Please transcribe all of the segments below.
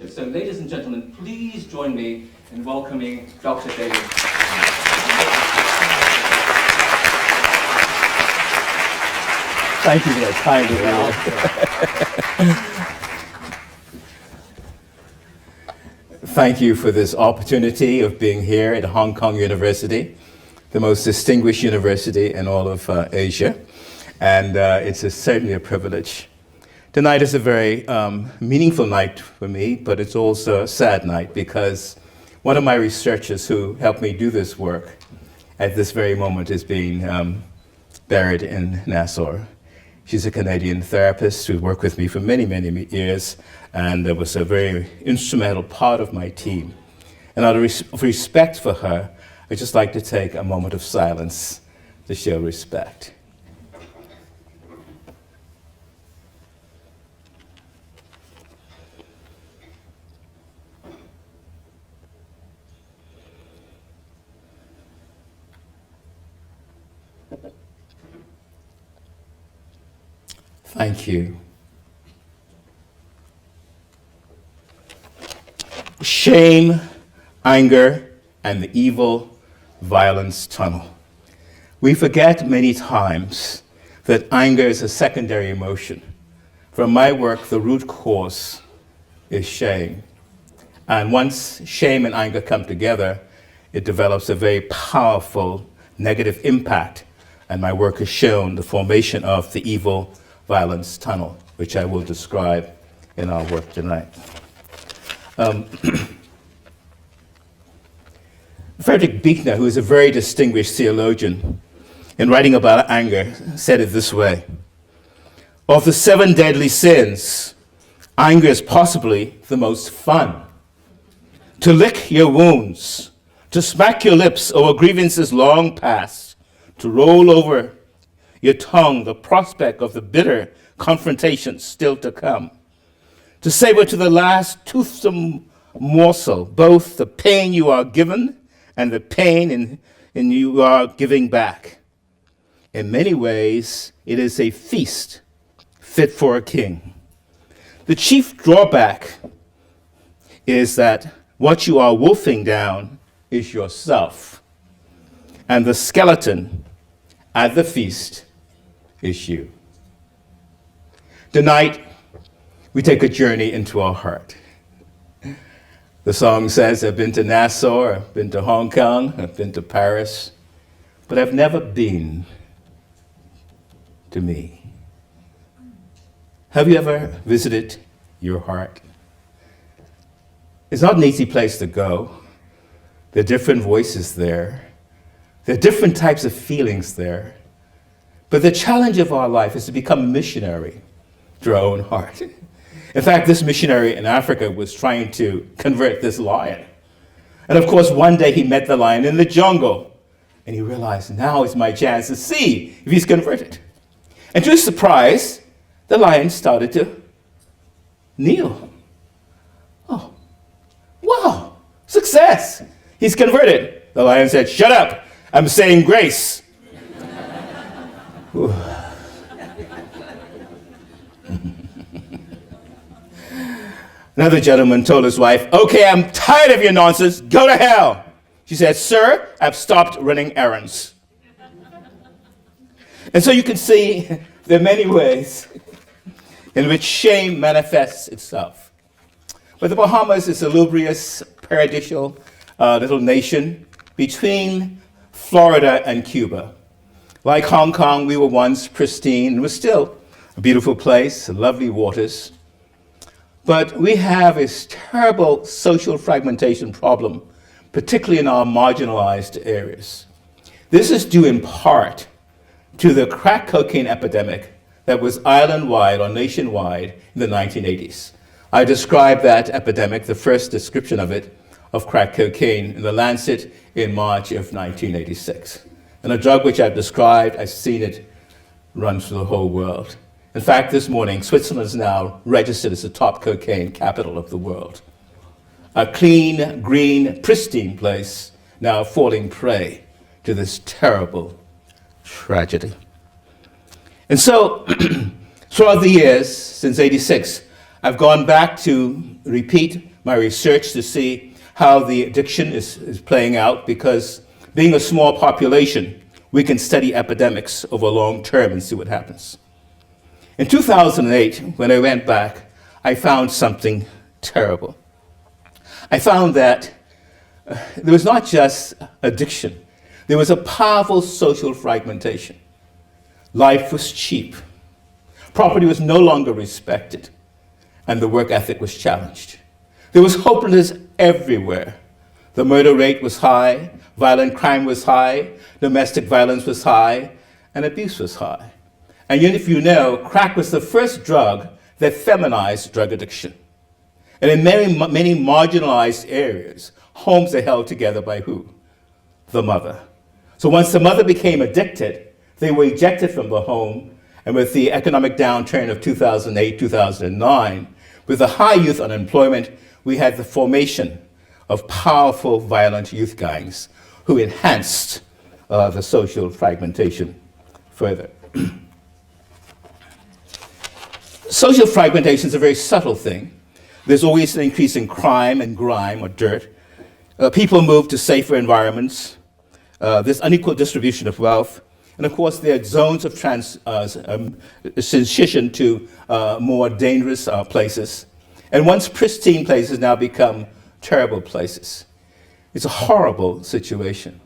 So ladies and gentlemen, please join me in welcoming Dr. David. Thank you for that kind of Thank you for this opportunity of being here at Hong Kong University, the most distinguished university in all of Asia. And it's certainly a privilege. Tonight is a very meaningful night for me, but it's also a sad night because one of my researchers who helped me do this work at this very moment is being buried in Nassau. She's a Canadian therapist who worked with me for many, many years, and was a very instrumental part of my team. And out of respect for her, I'd just like to take a moment of silence to show respect. Thank you. Shame, anger, and the evil violence tunnel. We forget many times that anger is a secondary emotion. From my work, the root cause is shame. And once shame and anger come together, it develops a very powerful negative impact. And my work has shown the formation of the evil violence tunnel, which I will describe in our work tonight. Frederick Buechner, who is a very distinguished theologian, in writing about anger, said it this way: of the 7 deadly sins, anger is possibly the most fun. To lick your wounds, to smack your lips over grievances long past, to roll over your tongue the prospect of the bitter confrontations still to come, to savor to the last toothsome morsel both the pain you are given and the pain in you are giving back. In many ways, it is a feast fit for a king. The chief drawback is that what you are wolfing down is yourself, and the skeleton at the feast is you. Tonight, we take a journey into our heart. The song says, I've been to Nassau, I've been to Hong Kong, I've been to Paris, but I've never been to me. Have you ever visited your heart? It's not an easy place to go. There are different voices there. There are different types of feelings there. But the challenge of our life is to become a missionary to our own heart. In fact, this missionary in Africa was trying to convert this lion. And of course, one day he met the lion in the jungle, and he realized, now is my chance to see if he's converted. And to his surprise, the lion started to kneel. Oh, wow, success. He's converted. The lion said, shut up, I'm saying grace. Another gentleman told his wife, okay, I'm tired of your nonsense, go to hell. She said, sir, I've stopped running errands. And so you can see there are many ways in which shame manifests itself. But the Bahamas is a lubrious, paradisial little nation between Florida and Cuba. Like Hong Kong, we were once pristine, and we're still a beautiful place, lovely waters. But we have this terrible social fragmentation problem, particularly in our marginalized areas. This is due in part to the crack cocaine epidemic that was island-wide or nationwide in the 1980s. I described that epidemic, the first description of it, of crack cocaine, in the Lancet in March of 1986. And a drug which I've described, I've seen it run through the whole world. In fact, this morning, Switzerland is now registered as the top cocaine capital of the world. A clean, green, pristine place now falling prey to this terrible tragedy. And so, throughout the years, since '86, I've gone back to repeat my research to see how the addiction is playing out, because being a small population, we can study epidemics over long term and see what happens. In 2008, when I went back, I found something terrible. I found that there was not just addiction, there was a powerful social fragmentation. Life was cheap, property was no longer respected, and the work ethic was challenged. There was hopelessness everywhere. The murder rate was high, violent crime was high, domestic violence was high, and abuse was high. And yet, if you know, crack was the first drug that feminized drug addiction. And in many marginalized areas, homes are held together by who? The mother. So once the mother became addicted, they were ejected from the home, and with the economic downturn of 2008, 2009, with the high youth unemployment, we had the formation of powerful, violent youth gangs who enhanced the social fragmentation further. Social fragmentation is a very subtle thing. There's always an increase in crime and grime or dirt. People move to safer environments. There's unequal distribution of wealth. And of course, there are zones of transition to more dangerous places. And once pristine places now become terrible places. It's a horrible situation.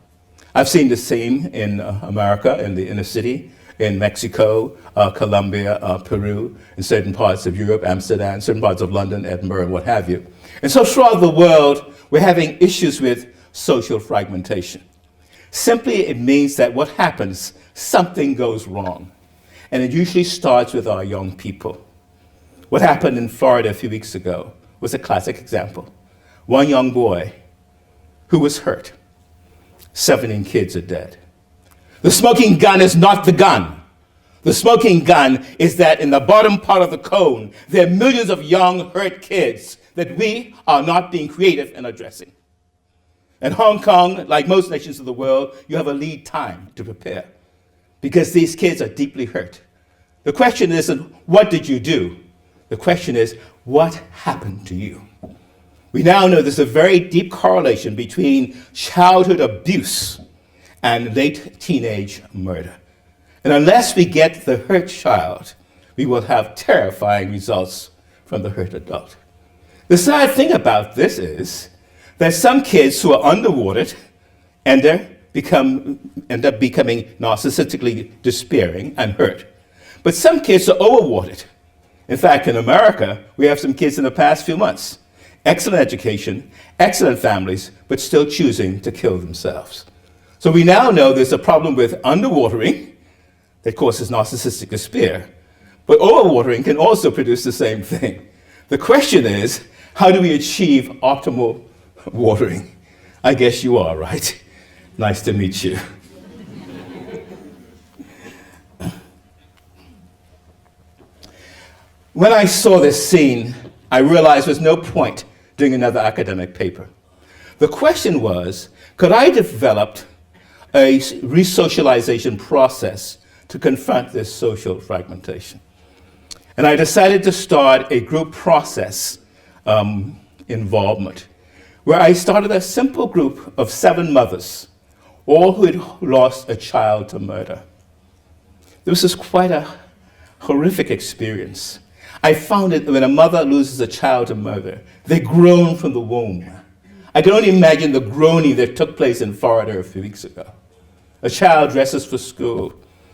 I've seen the same in America, in the inner city, in Mexico, Colombia, Peru, in certain parts of Europe, Amsterdam, certain parts of London, Edinburgh, and what have you. And so throughout the world, we're having issues with social fragmentation. Simply, it means that what happens, something goes wrong. And it usually starts with our young people. What happened in Florida a few weeks ago was a classic example. One young boy who was hurt. 17 kids are dead. The smoking gun is not the gun. The smoking gun is that in the bottom part of the cone, there are millions of young, hurt kids that we are not being creative in addressing. In Hong Kong, like most nations of the world, you have a lead time to prepare because these kids are deeply hurt. The question isn't, what did you do? The question is, what happened to you? We now know there's a very deep correlation between childhood abuse and late teenage murder. And unless we get the hurt child, we will have terrifying results from the hurt adult. The sad thing about this is that some kids who are underwatered end up becoming narcissistically despairing and hurt. But some kids are overwatered. In fact, in America, we have some kids in the past few months. Excellent education, excellent families, but still choosing to kill themselves. So we now know there's a problem with underwatering that causes narcissistic despair, but overwatering can also produce the same thing. The question is, how do we achieve optimal watering? I guess you are, right? Nice to meet you. When I saw this scene, I realized there's no point doing another academic paper. The question was, could I develop a resocialization process to confront this social fragmentation? And I decided to start a group process involvement, where I started a simple group of 7 mothers, all who had lost a child to murder. This was quite a horrific experience. I found that when a mother loses a child to murder, they groan from the womb. I can only imagine the groaning that took place in Florida a few weeks ago. A child dresses for school,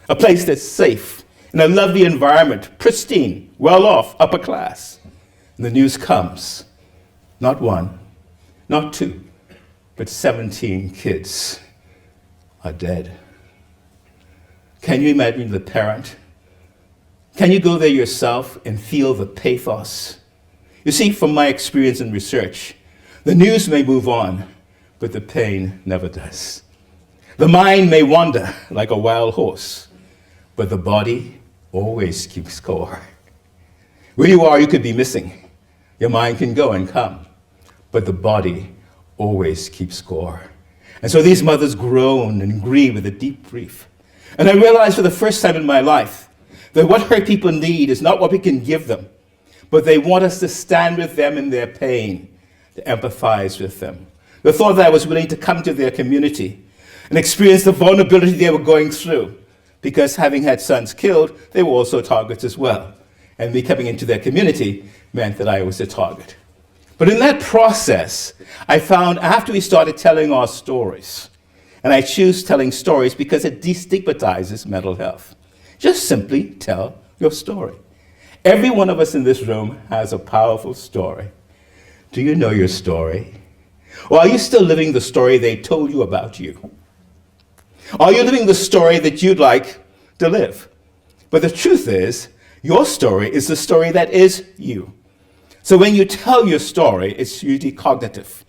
a place that's safe, in a lovely environment, pristine, well off, upper class. And the news comes, not 1, not 2, but 17 kids are dead. Can you imagine the parent? Can you go there yourself and feel the pathos? You see, from my experience in research, the news may move on, but the pain never does. The mind may wander like a wild horse, but the body always keeps score. Where you are, you could be missing. Your mind can go and come, but the body always keeps score. And so these mothers groan and grieve with a deep grief. And I realized for the first time in my life that what hurt people need is not what we can give them, but they want us to stand with them in their pain, to empathize with them. The thought that I was willing to come to their community and experience the vulnerability they were going through, because having had sons killed, they were also targets as well. And me coming into their community meant that I was a target. But in that process, I found after we started telling our stories, and I choose telling stories because it destigmatizes mental health. Just simply tell your story. Every one of us in this room has a powerful story. Do you know your story? Or are you still living the story they told you about you? Are you living the story that you'd like to live? But the truth is, your story is the story that is you. So when you tell your story, it's usually cognitive.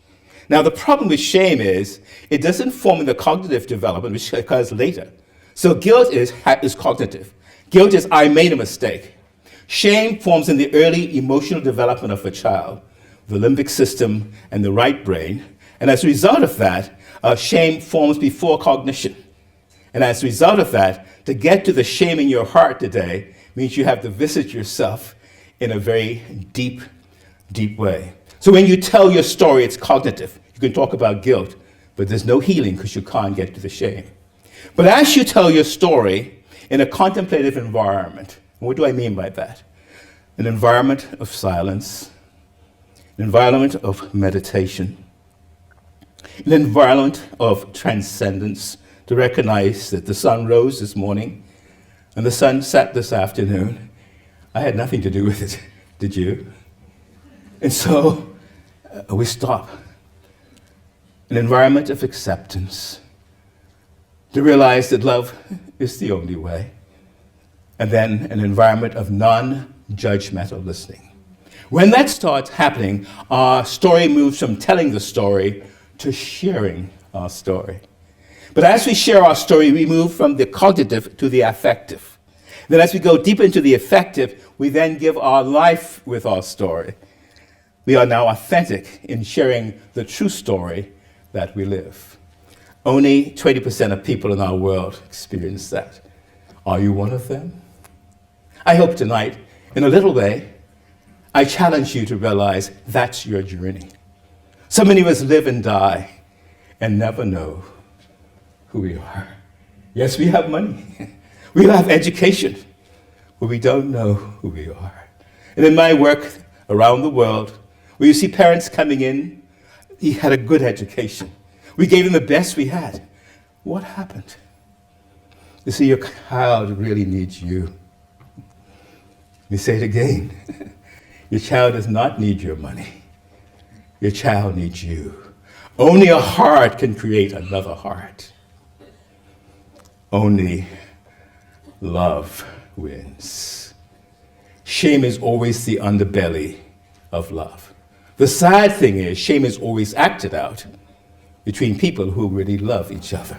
Now, the problem with shame is it doesn't form in the cognitive development, which occurs later. So guilt is cognitive. Guilt is, I made a mistake. Shame forms in the early emotional development of a child, the limbic system and the right brain. And as a result of that, shame forms before cognition. And as a result of that, to get to the shame in your heart today means you have to visit yourself in a very deep, deep way. So when you tell your story, it's cognitive. You can talk about guilt, but there's no healing because you can't get to the shame. But as you tell your story in a contemplative environment, what do I mean by that? An environment of silence, an environment of meditation, an environment of transcendence, to recognize that the sun rose this morning and the sun set this afternoon. I had nothing to do with it, did you? And so we stop. An environment of acceptance, to realize that love is the only way. And then an environment of non-judgmental listening. When that starts happening, our story moves from telling the story to sharing our story. But as we share our story, we move from the cognitive to the affective. Then as we go deep into the affective, we then give our life with our story. We are now authentic in sharing the true story that we live. Only 20% of people in our world experience that. Are you one of them? I hope tonight, in a little way, I challenge you to realize that's your journey. So many of us live and die and never know who we are. Yes, we have money. We have education, but we don't know who we are. And in my work around the world, where you see parents coming in, he had a good education. We gave him the best we had. What happened? You see, your child really needs you. Let me say it again. Your child does not need your money. Your child needs you. Only a heart can create another heart. Only love wins. Shame is always the underbelly of love. The sad thing is, shame is always acted out between people who really love each other.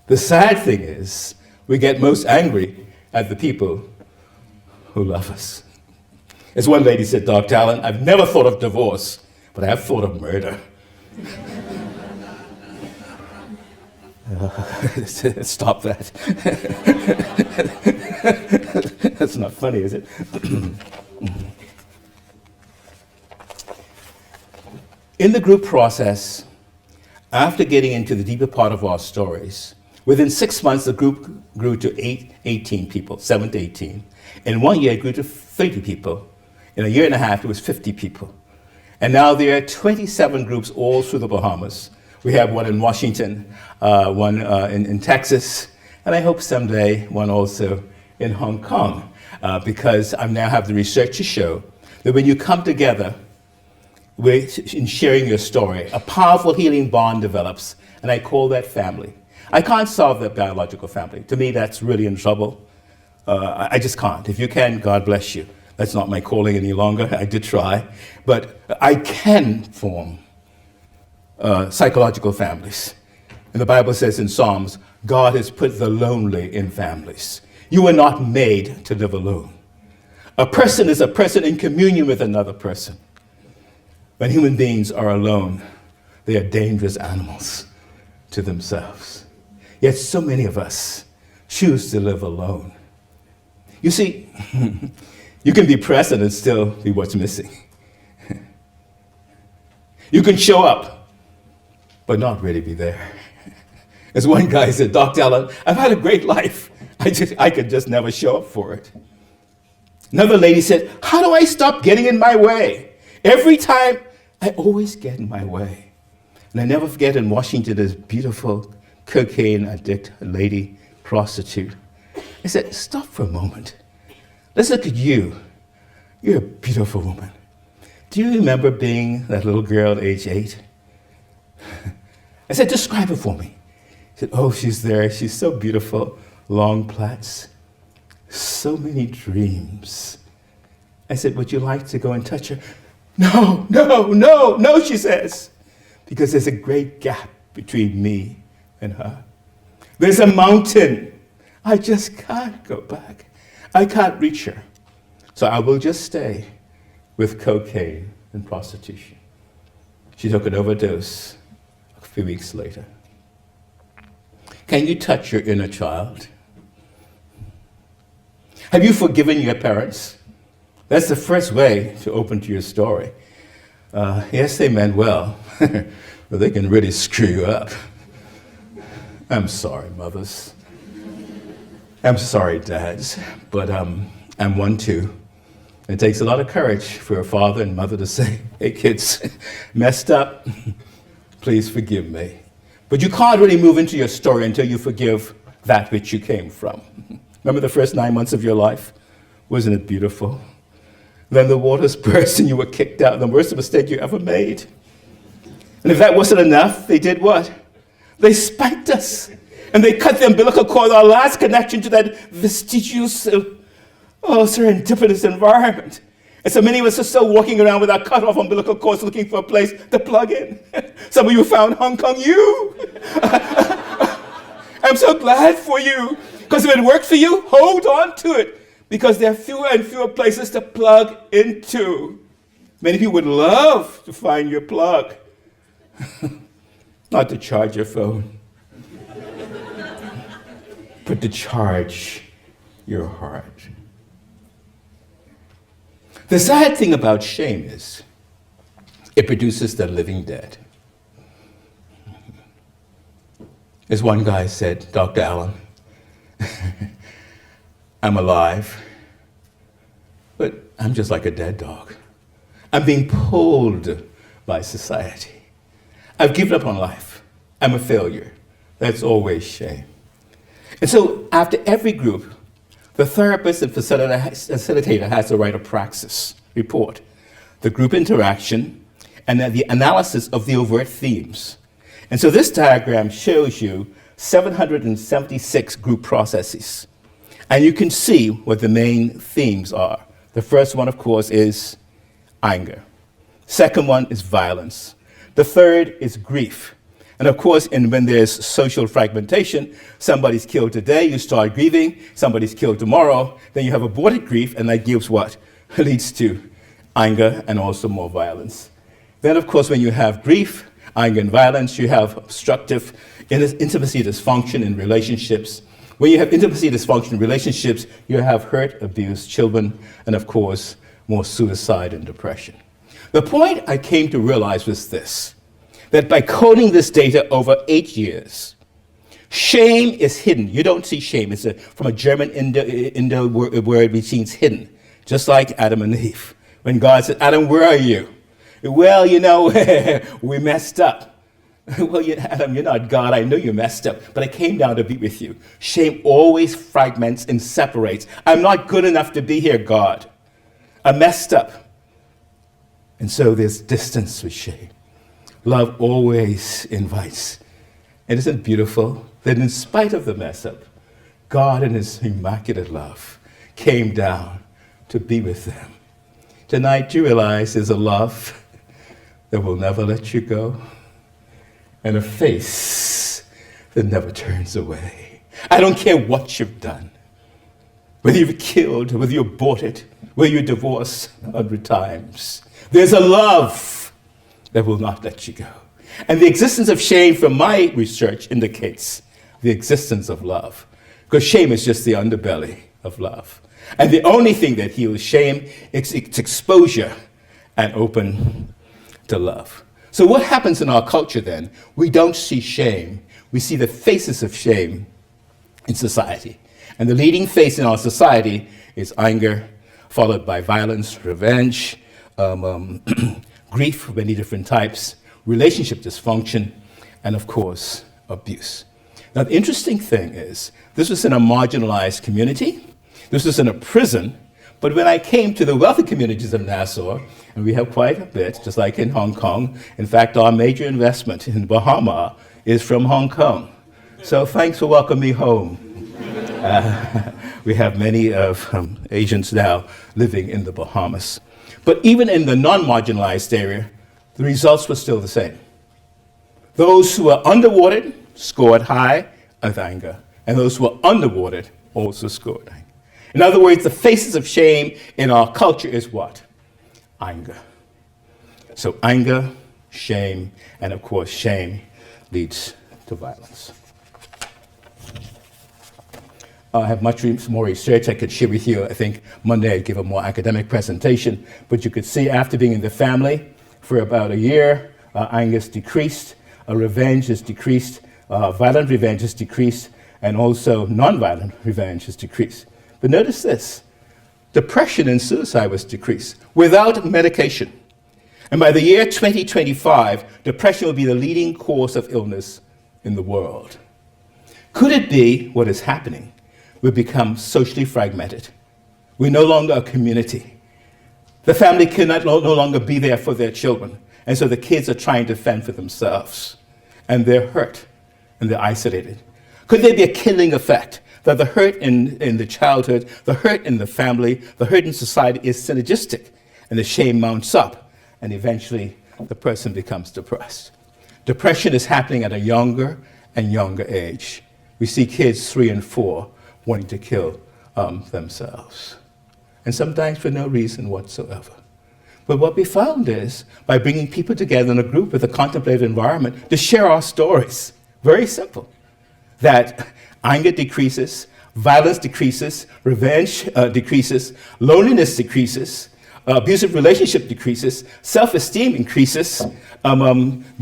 The sad thing is, we get most angry at the people who love us. As one lady said, Dr. Allen, I've never thought of divorce, but I have thought of murder. Stop that. That's not funny, is it? In the group process, after getting into the deeper part of our stories, within 6 months, the group grew to 18 people, 7 to 18. In 1 year, it grew to 30 people. In a year and a half, it was 50 people. And now there are 27 groups all through the Bahamas. We have one in Washington, one in Texas, and I hope someday one also in Hong Kong, because I now have the research to show that when you come together in sharing your story, a powerful healing bond develops, and I call that family. I can't solve that biological family. To me, that's really in trouble. I just can't. If you can, God bless you. That's not my calling any longer. I did try. But I can form psychological families. And the Bible says in Psalms, God has put the lonely in families. You were not made to live alone. A person is a person in communion with another person. When human beings are alone, they are dangerous animals to themselves. Yet so many of us choose to live alone. You see, You can be present and still be what's missing. You can show up, but not really be there. As one guy said, Dr. Allen, I've had a great life. I could just never show up for it. Another lady said, how do I stop getting in my way? Every time, I always get in my way. And I never forget in Washington, this beautiful cocaine addict lady prostitute. I said, stop for a moment. Let's look at you. You're a beautiful woman. Do you remember being that little girl at age 8? I said, describe her for me. She said, oh, she's there. She's so beautiful. Long plaits. So many dreams. I said, would you like to go and touch her? No, no, no, no, she says. Because there's a great gap between me and her. There's a mountain. I just can't go back. I can't reach her. So I will just stay with cocaine and prostitution. She took an overdose a few weeks later. Can you touch your inner child? Have you forgiven your parents? That's the first way to open to your story. Yes, they meant well, but they can really screw you up. I'm sorry, mothers. I'm sorry, dads, but I'm one too. It takes a lot of courage for a father and mother to say, hey kids, messed up, please forgive me. But you can't really move into your story until you forgive that which you came from. Remember the first 9 months of your life? Wasn't it beautiful? Then the waters burst and you were kicked out, the worst mistake you ever made. And if that wasn't enough, they did what? They spanked us. And they cut the umbilical cord, our last connection to that vestigious, serendipitous environment. And so many of us are still walking around with our cut off umbilical cords looking for a place to plug in. Some of you found Hong Kong U. I'm so glad for you. Because if it worked for you, hold on to it. Because there are fewer and fewer places to plug into. Many people would love to find your plug. Not to charge your phone, but to charge your heart. The sad thing about shame is it produces the living dead. As one guy said, Dr. Allen, I'm alive, but I'm just like a dead dog. I'm being pulled by society. I've given up on life. I'm a failure. That's always shame. And so after every group, the therapist and facilitator has to write a praxis report, the group interaction, and then the analysis of the overt themes. And so this diagram shows you 776 group processes. And you can see what the main themes are. The first one, of course, is anger. Second one is violence. The third is grief. And of course, when there's social fragmentation, somebody's killed today, you start grieving, somebody's killed tomorrow, then you have aborted grief, and that gives what? Leads to anger and also more violence. Then, of course, when you have grief, anger, and violence, you have obstructive intimacy dysfunction in relationships. When you have intimacy dysfunction in relationships, you have hurt, abused children, and of course, more suicide and depression. The point I came to realize was this, that by coding this data over 8 years, shame is hidden. You don't see shame. It's from a German Indo word which means hidden, just like Adam and Eve. When God said, Adam, where are you? Well, we messed up. Well, Adam, you're not God. I know you messed up, but I came down to be with you. Shame always fragments and separates. I'm not good enough to be here, God. I messed up. And so there's distance with shame. Love always invites. And isn't it beautiful that in spite of the mess up, God in his immaculate love came down to be with them. Tonight you realize there's a love that will never let you go and a face that never turns away. I don't care what you've done, whether you've killed, whether you aborted, whether you divorced 100 times. There's a love that will not let you go. And the existence of shame, from my research, indicates the existence of love. Because shame is just the underbelly of love. And the only thing that heals shame is its exposure and open to love. So what happens in our culture then? We don't see shame. We see the faces of shame in society. And the leading face in our society is anger, followed by violence, revenge, grief of many different types, relationship dysfunction, and of course, abuse. Now, the interesting thing is, this was in a marginalized community. This was in a prison. But when I came to the wealthy communities of Nassau, and we have quite a bit, just like in Hong Kong. In fact, our major investment in Bahama is from Hong Kong. So thanks for welcoming me home. We have many of Asians now living in the Bahamas. But even in the non-marginalized area, the results were still the same. Those who were underwatered scored high with anger, and those who were underwatered also scored high. In other words, the faces of shame in our culture is what? Anger. So anger, shame, and of course shame leads to violence. I have much more research I could share with you. I think Monday I'd give a more academic presentation, but you could see after being in the family for about a year, anger is decreased, revenge is decreased, violent revenge is decreased, and also non-violent revenge is decreased. But notice this, depression and suicide was decreased without medication. And by the year 2025, depression will be the leading cause of illness in the world. Could it be what is happening? We become socially fragmented. We're no longer a community. The family cannot no longer be there for their children. And so the kids are trying to fend for themselves. And they're hurt and they're isolated. Could there be a killing effect? That the hurt in the childhood, the hurt in the family, the hurt in society is synergistic, and the shame mounts up, and eventually the person becomes depressed. Depression is happening at a younger and younger age. We see kids 3 and 4 wanting to kill themselves, and sometimes for no reason whatsoever. But what we found is, by bringing people together in a group with a contemplative environment to share our stories, very simple, that anger decreases, violence decreases, revenge decreases, loneliness decreases, abusive relationship decreases, self-esteem increases,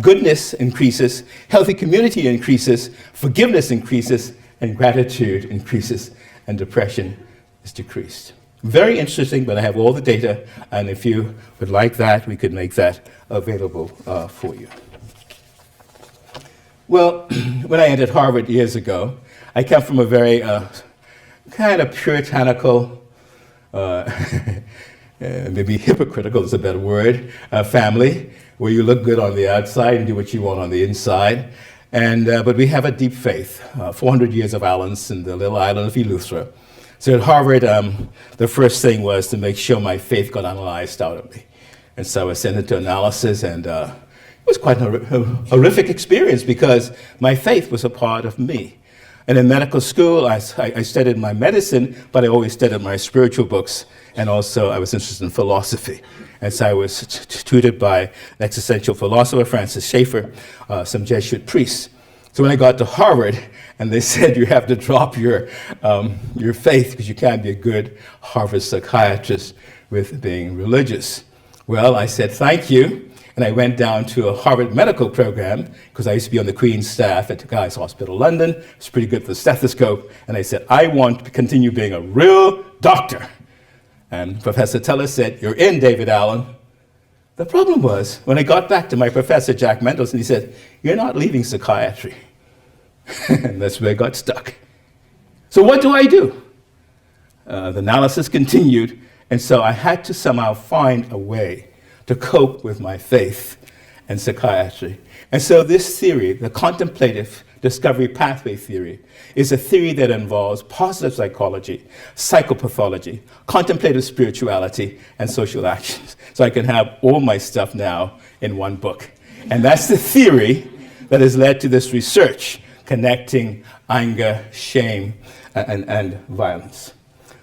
goodness increases, healthy community increases, forgiveness increases, and gratitude increases, and depression is decreased. Very interesting, but I have all the data, and if you would like that, we could make that available for you. Well, when I entered Harvard years ago, I come from a very kind of puritanical, maybe hypocritical is a better word, family, where you look good on the outside and do what you want on the inside. But we have a deep faith, 400 years of islands in the little island of Eleuthera. So at Harvard, the first thing was to make sure my faith got analyzed out of me. And so I was sent into analysis, and it was quite a horrific experience because my faith was a part of me. And in medical school, I studied my medicine, but I always studied my spiritual books, and also I was interested in philosophy. And so I was tutored by an existential philosopher, Francis Schaeffer, some Jesuit priests. So when I got to Harvard, and they said you have to drop your faith because you can't be a good Harvard psychiatrist with being religious. Well, I said, thank you. And I went down to a Harvard medical program because I used to be on the Queen's staff at Guy's Hospital, London. It's pretty good for the stethoscope. And I said, I want to continue being a real doctor. And Professor Teller said, you're in, David Allen. The problem was, when I got back to my professor, Jack Mendelson, he said, you're not leaving psychiatry. And that's where I got stuck. So what do? The analysis continued, and so I had to somehow find a way to cope with my faith and psychiatry. And so this theory, the contemplative discovery pathway theory, is a theory that involves positive psychology, psychopathology, contemplative spirituality, and social actions. So I can have all my stuff now in one book. And that's the theory that has led to this research connecting anger, shame, and violence.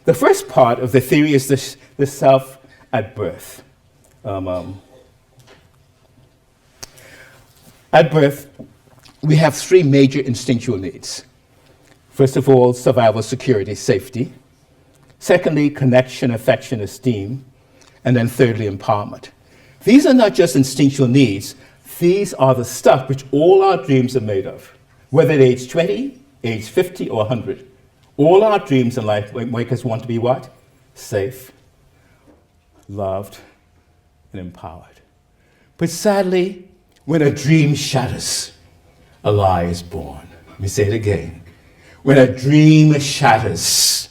The first part of the theory is the self at birth. At birth, we have 3 major instinctual needs. First of all, survival, security, safety. Secondly, connection, affection, esteem. And then thirdly, empowerment. These are not just instinctual needs. These are the stuff which all our dreams are made of. Whether at age 20, age 50, or 100. All our dreams in life make us want to be what? Safe, loved, and empowered. But sadly, when a dream shatters, a lie is born. Let me say it again. When a dream shatters,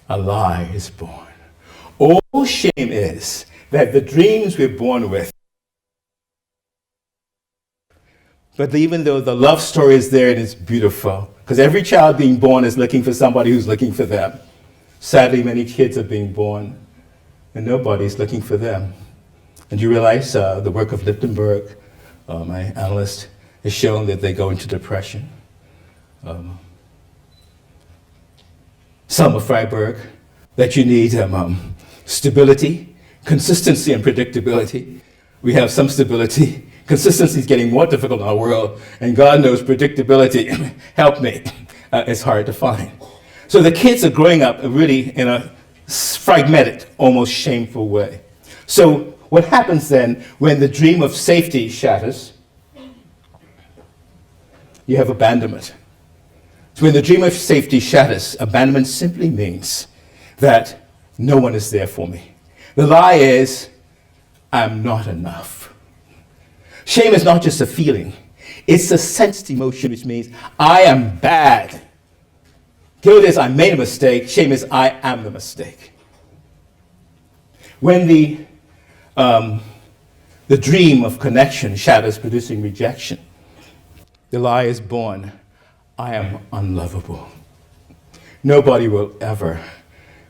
a lie is born. All shame is that the dreams we're born with, but even though the love story is there and it's beautiful, because every child being born is looking for somebody who's looking for them. Sadly, many kids are being born and nobody's looking for them. And you realize the work of Liptenberg, my analyst, has shown that they go into depression. Selma Freiberg, that you need stability, consistency, and predictability. We have some stability. Consistency is getting more difficult in our world, and God knows predictability, help me, is hard to find. So the kids are growing up really in a fragmented, almost shameful way. So what happens then when the dream of safety shatters? You have abandonment. So when the dream of safety shatters, abandonment simply means that no one is there for me. The lie is, I'm not enough. Shame is not just a feeling. It's a sensed emotion, which means I am bad. Guilt is I made a mistake. Shame is I am the mistake. When the dream of connection shatters, producing rejection, the lie is born. I am unlovable. Nobody will ever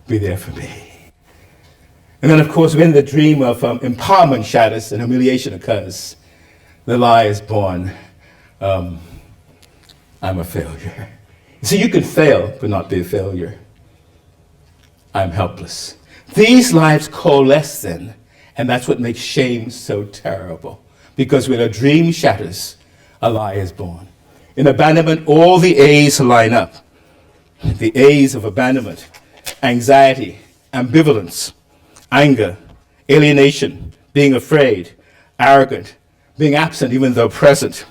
be there for me. And then, of course, when the dream of empowerment shatters and humiliation occurs, the lie is born. I'm a failure. See, you can fail, but not be a failure. I'm helpless. These lives coalesce then, and that's what makes shame so terrible. Because when a dream shatters, a lie is born. In abandonment, all the A's line up. The A's of abandonment: anxiety, ambivalence, anger, alienation, being afraid, arrogant, being absent even though present.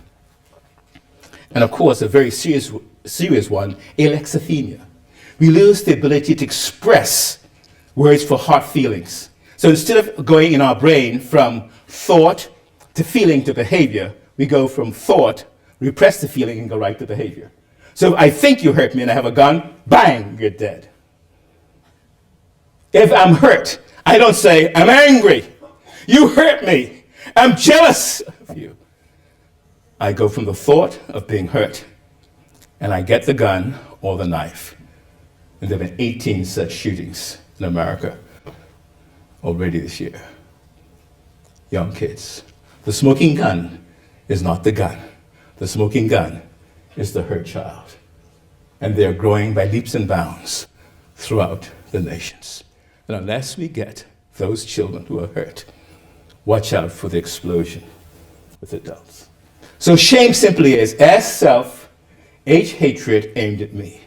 And of course, a very serious one, alexithymia. We lose the ability to express words for heart feelings. So instead of going in our brain from thought to feeling to behavior, we go from thought, repress the feeling, and go right to behavior. So if I think you hurt me and I have a gun, bang, you're dead. If I'm hurt, I don't say, I'm angry. You hurt me. I'm jealous of you. I go from the thought of being hurt, and I get the gun or the knife. And there have been 18 such shootings in America already this year. Young kids. The smoking gun is not the gun. The smoking gun is the hurt child. And they're growing by leaps and bounds throughout the nations. And unless we get those children who are hurt, watch out for the explosion with adults. So shame simply is S-self, H-hatred aimed at me.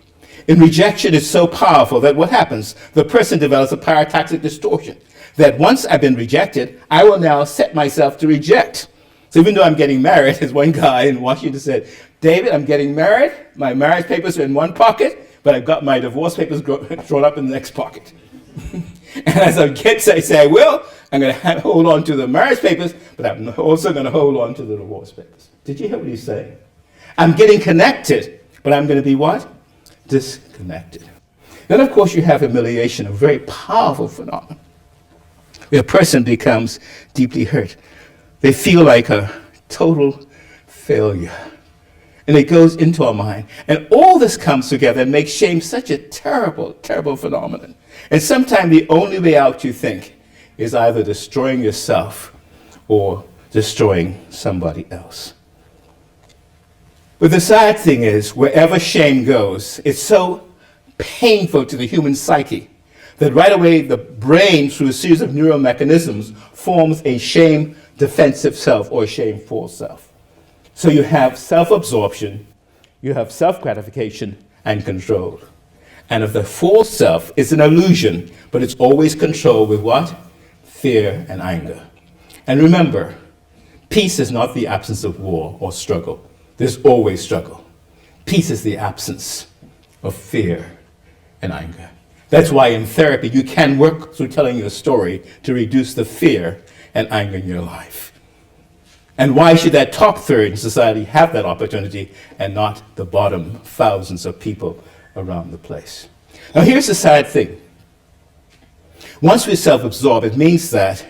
In rejection, it's so powerful that what happens? The person develops a paradoxic distortion. That once I've been rejected, I will now set myself to reject. So even though I'm getting married, there's one guy in Washington said, David, I'm getting married. My marriage papers are in one pocket, but I've got my divorce papers thrown up in the next pocket. And as I get, I say, well, I'm going to hold on to the marriage papers, but I'm also going to hold on to the divorce papers. Did you hear what he's saying? I'm getting connected, but I'm going to be what? Disconnected. Then, of course, you have humiliation, a very powerful phenomenon, where a person becomes deeply hurt. They feel like a total failure. And it goes into our mind. And all this comes together and makes shame such a terrible, terrible phenomenon. And sometimes the only way out, you think, is either destroying yourself or destroying somebody else. But the sad thing is, wherever shame goes, it's so painful to the human psyche that right away the brain, through a series of neural mechanisms, forms a shame defensive self or shameful self. So you have self-absorption, you have self-gratification, and control. And of the false self is an illusion, but it's always controlled with what? Fear and anger. And remember, peace is not the absence of war or struggle. There's always struggle. Peace is the absence of fear and anger. That's why in therapy you can work through telling your story to reduce the fear and anger in your life. And why should that top third in society have that opportunity and not the bottom thousands of people around the place? Now here's the sad thing. Once we self-absorb, it means that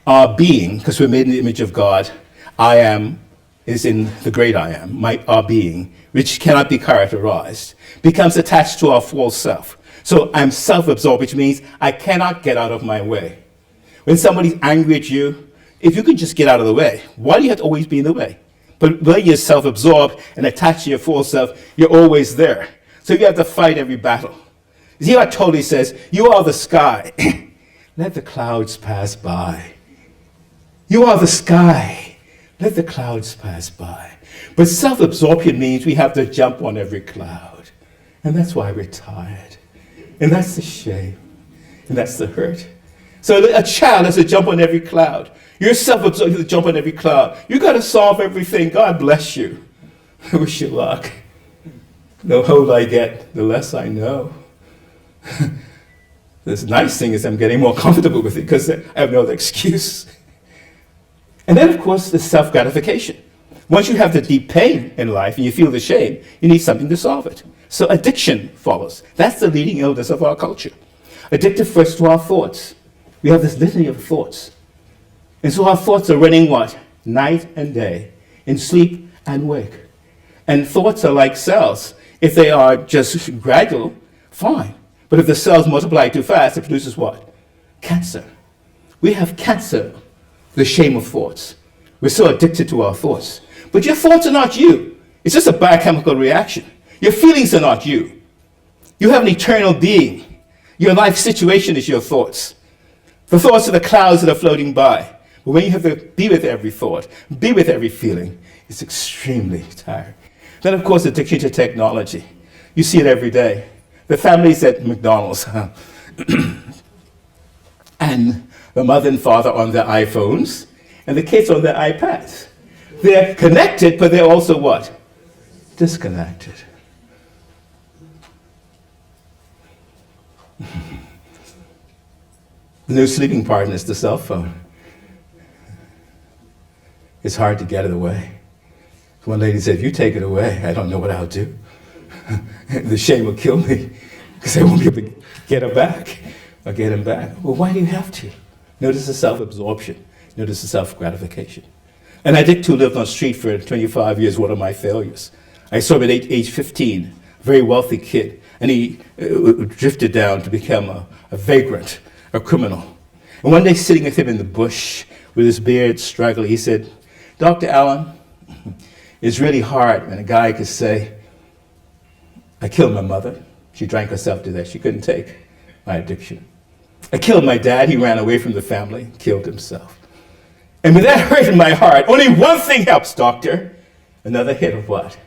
our being, because we're made in the image of God, I am is in the great I am, our being, which cannot be characterized, becomes attached to our false self. So I'm self-absorbed, which means I cannot get out of my way. When somebody's angry at you, if you can just get out of the way, why do you have to always be in the way? But when you're self-absorbed and attached to your false self, you're always there. So you have to fight every battle. You see how it totally says, you are the sky. Let the clouds pass by. You are the sky. Let the clouds pass by. But self-absorption means we have to jump on every cloud. And that's why we're tired. And that's the shame. And that's the hurt. So a child has to jump on every cloud. You're self-absorbed, you have to jump on every cloud. You got to solve everything. God bless you. I wish you luck. The older I get, the less I know. The nice thing is I'm getting more comfortable with it because I have no other excuse. And then, of course, the self-gratification. Once you have the deep pain in life and you feel the shame, you need something to solve it. So addiction follows. That's the leading illness of our culture. Addicted first to our thoughts. We have this litany of thoughts. And so our thoughts are running what? Night and day, in sleep and wake. And thoughts are like cells. If they are just gradual, fine. But if the cells multiply too fast, it produces what? Cancer. We have cancer, the shame of thoughts. We're so addicted to our thoughts. But your thoughts are not you. It's just a biochemical reaction. Your feelings are not you. You have an eternal being. Your life situation is your thoughts. The thoughts are the clouds that are floating by. But when you have to be with every thought, be with every feeling, it's extremely tiring. Then, of course, addiction to technology. You see it every day. The families at McDonald's and the mother and father on their iPhones and the kids on their iPads. They're connected, but they're also what? Disconnected. The new sleeping partner is the cell phone. It's hard to get it away. One lady said, if you take it away, I don't know what I'll do. The shame will kill me because I won't be able to get her back or get him back. Well, why do you have to? Notice the self-absorption. Notice the self-gratification. An addict who lived on the street for 25 years, one of my failures. I saw him at age 15, a very wealthy kid, and he drifted down to become a vagrant, a criminal. And one day sitting with him in the bush with his beard struggling, he said, Dr. Allen, it's really hard when a guy could say, I killed my mother. She drank herself to death. She couldn't take my addiction. I killed my dad. He ran away from the family, killed himself. And with that hurt in my heart, only one thing helps, doctor. Another hit of what?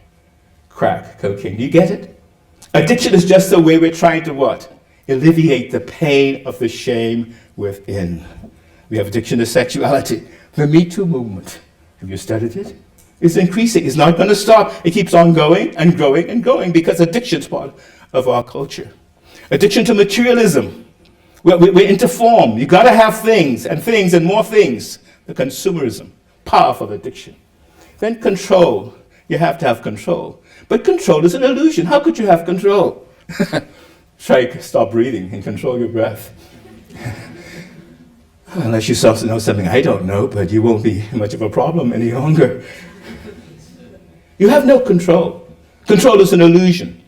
Crack cocaine. Do you get it? Addiction is just the way we're trying to what? Alleviate the pain of the shame within. We have addiction to sexuality. The Me Too movement. Have you studied it? It's increasing. It's not going to stop. It keeps on going and growing and growing because addiction is part of our culture. Addiction to materialism. We're into form. You got to have things and more things. The consumerism, powerful addiction. Then control. You have to have control. But control is an illusion. How could you have control? Try to stop breathing and control your breath. Unless you know something I don't know, but you won't be much of a problem any longer. You have no control. Control is an illusion.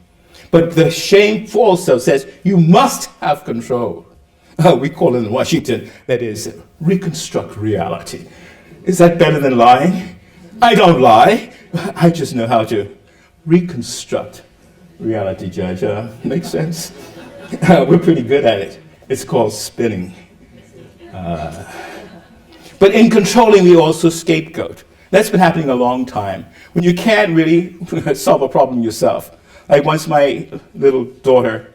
But the shameful self says you must have control. We call it in Washington, that is, reconstruct reality. Is that better than lying? I don't lie. I just know how to reconstruct reality, Judge. Makes sense? We're pretty good at it. It's called spinning. But in controlling, we also scapegoat. That's been happening a long time. When you can't really solve a problem yourself. Like once my little daughter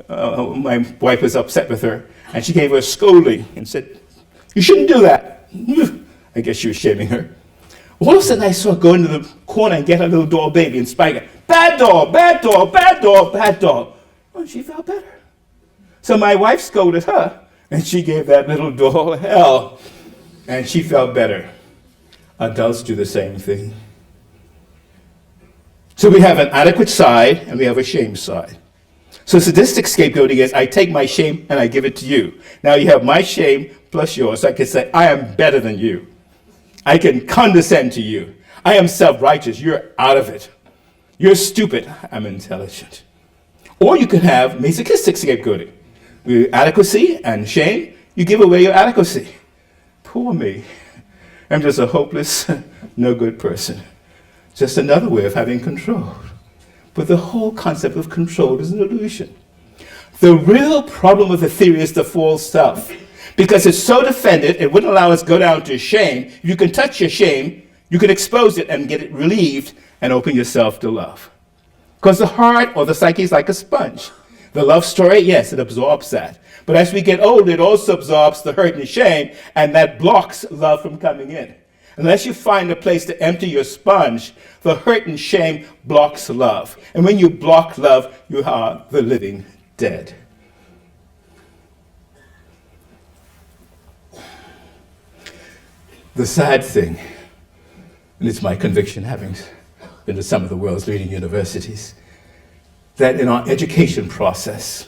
my wife was upset with her, and she gave her a scolding and said, "You shouldn't do that." I guess she was shaming her. All of a sudden, I saw her go into the corner and get her little doll baby and spike it. "Bad doll, bad doll, bad doll, bad doll." Oh, she felt better. So my wife scolded her, and she gave that little doll hell, and she felt better. Adults do the same thing. So we have an adequate side, and we have a shame side. So sadistic scapegoating is, I take my shame and I give it to you. Now you have my shame plus yours. So I can say, I am better than you. I can condescend to you. I am self-righteous. You're out of it. You're stupid. I'm intelligent. Or you can have masochistic scapegoating. With adequacy and shame, you give away your adequacy. Poor me. I'm just a hopeless, no good person. Just another way of having control. But the whole concept of control is an illusion. The real problem with the theory is the false self. Because it's so defended, it wouldn't allow us to go down to shame. If you can touch your shame, you can expose it and get it relieved and open yourself to love. Because the heart or the psyche is like a sponge. The love story, yes, it absorbs that. But as we get older, it also absorbs the hurt and shame, and that blocks love from coming in. Unless you find a place to empty your sponge, the hurt and shame blocks love. And when you block love, you are the living dead. The sad thing, and it's my conviction having been to some of the world's leading universities, that in our education process,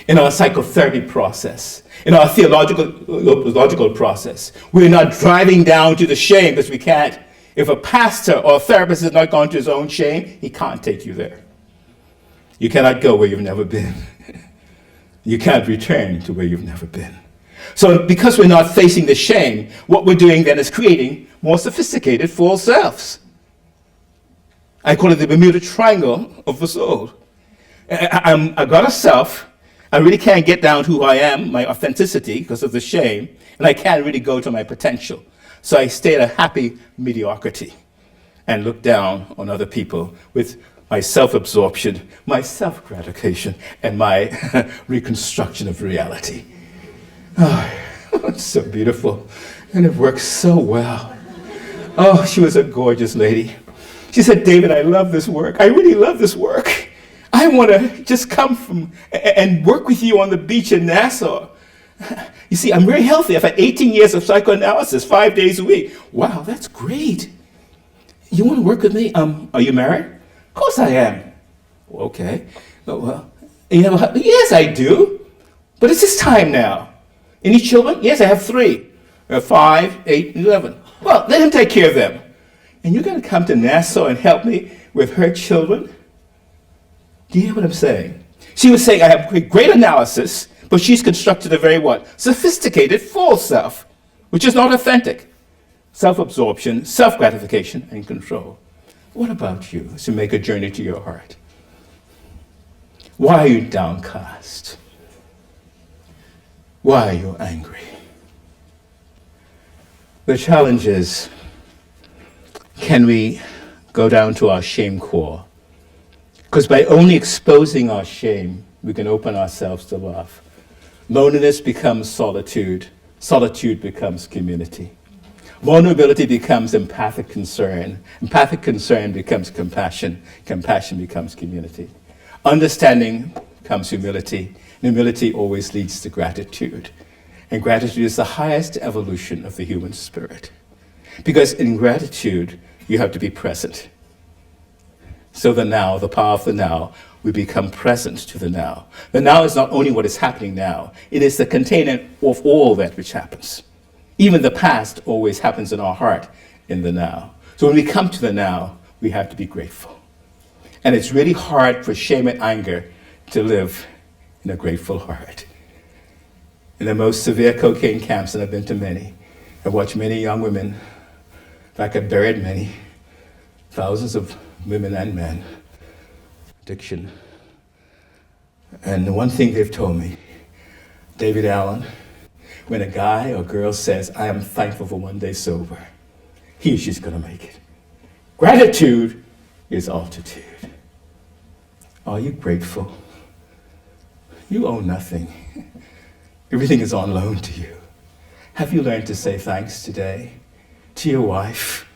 in our psychotherapy process, in our theological process, we're not driving down to the shame because we can't. If a pastor or a therapist has not gone to his own shame, he can't take you there. You cannot go where you've never been. You can't return to where you've never been. So because we're not facing the shame, what we're doing then is creating more sophisticated false selves. I call it the Bermuda Triangle of the soul. I got a self. I really can't get down to who I am, my authenticity, because of the shame, and I can't really go to my potential. So I stay at a happy mediocrity and look down on other people with my self-absorption, my self-gratification, and my reconstruction of reality. Oh, it's so beautiful, and it works so well. Oh, she was a gorgeous lady. She said, "David, I love this work. I really love this work. I want to just come and work with you on the beach in Nassau. You see, I'm very healthy. I've had 18 years of psychoanalysis, 5 days a week." "Wow, that's great. You want to work with me? Are you married?" "Of course I am." "Okay. Well, you have a husband?" "Yes, I do. But it's his time now." "Any children?" "Yes, I have 3. 5, 8, and 11. "Well, let him take care of them." "And you're going to come to Nassau and help me with her children?" Do you hear what I'm saying? She was saying, I have great analysis, but she's constructed a very what? Sophisticated false self, which is not authentic. Self-absorption, self-gratification, and control. What about you as you make a journey to your heart? Why are you downcast? Why are you angry? The challenge is, can we go down to our shame core? Because by only exposing our shame, we can open ourselves to love. Loneliness becomes solitude. Solitude becomes community. Vulnerability becomes empathic concern. Empathic concern becomes compassion. Compassion becomes community. Understanding becomes humility. And humility always leads to gratitude. And gratitude is the highest evolution of the human spirit. Because in gratitude, you have to be present. So the now, the power of the now, we become present to the now. The now is not only what is happening now, it is the container of all that which happens. Even the past always happens in our heart in the now. So when we come to the now, we have to be grateful. And it's really hard for shame and anger to live in a grateful heart. In the most severe cocaine camps, and I've been to many, I've watched many young women, in fact, I've buried many, thousands of women and men, addiction. And the one thing they've told me, David Allen, when a guy or girl says, I am thankful for one day sober, he or she's going to make it. Gratitude is altitude. Are you grateful? You owe nothing. Everything is on loan to you. Have you learned to say thanks today? To your wife,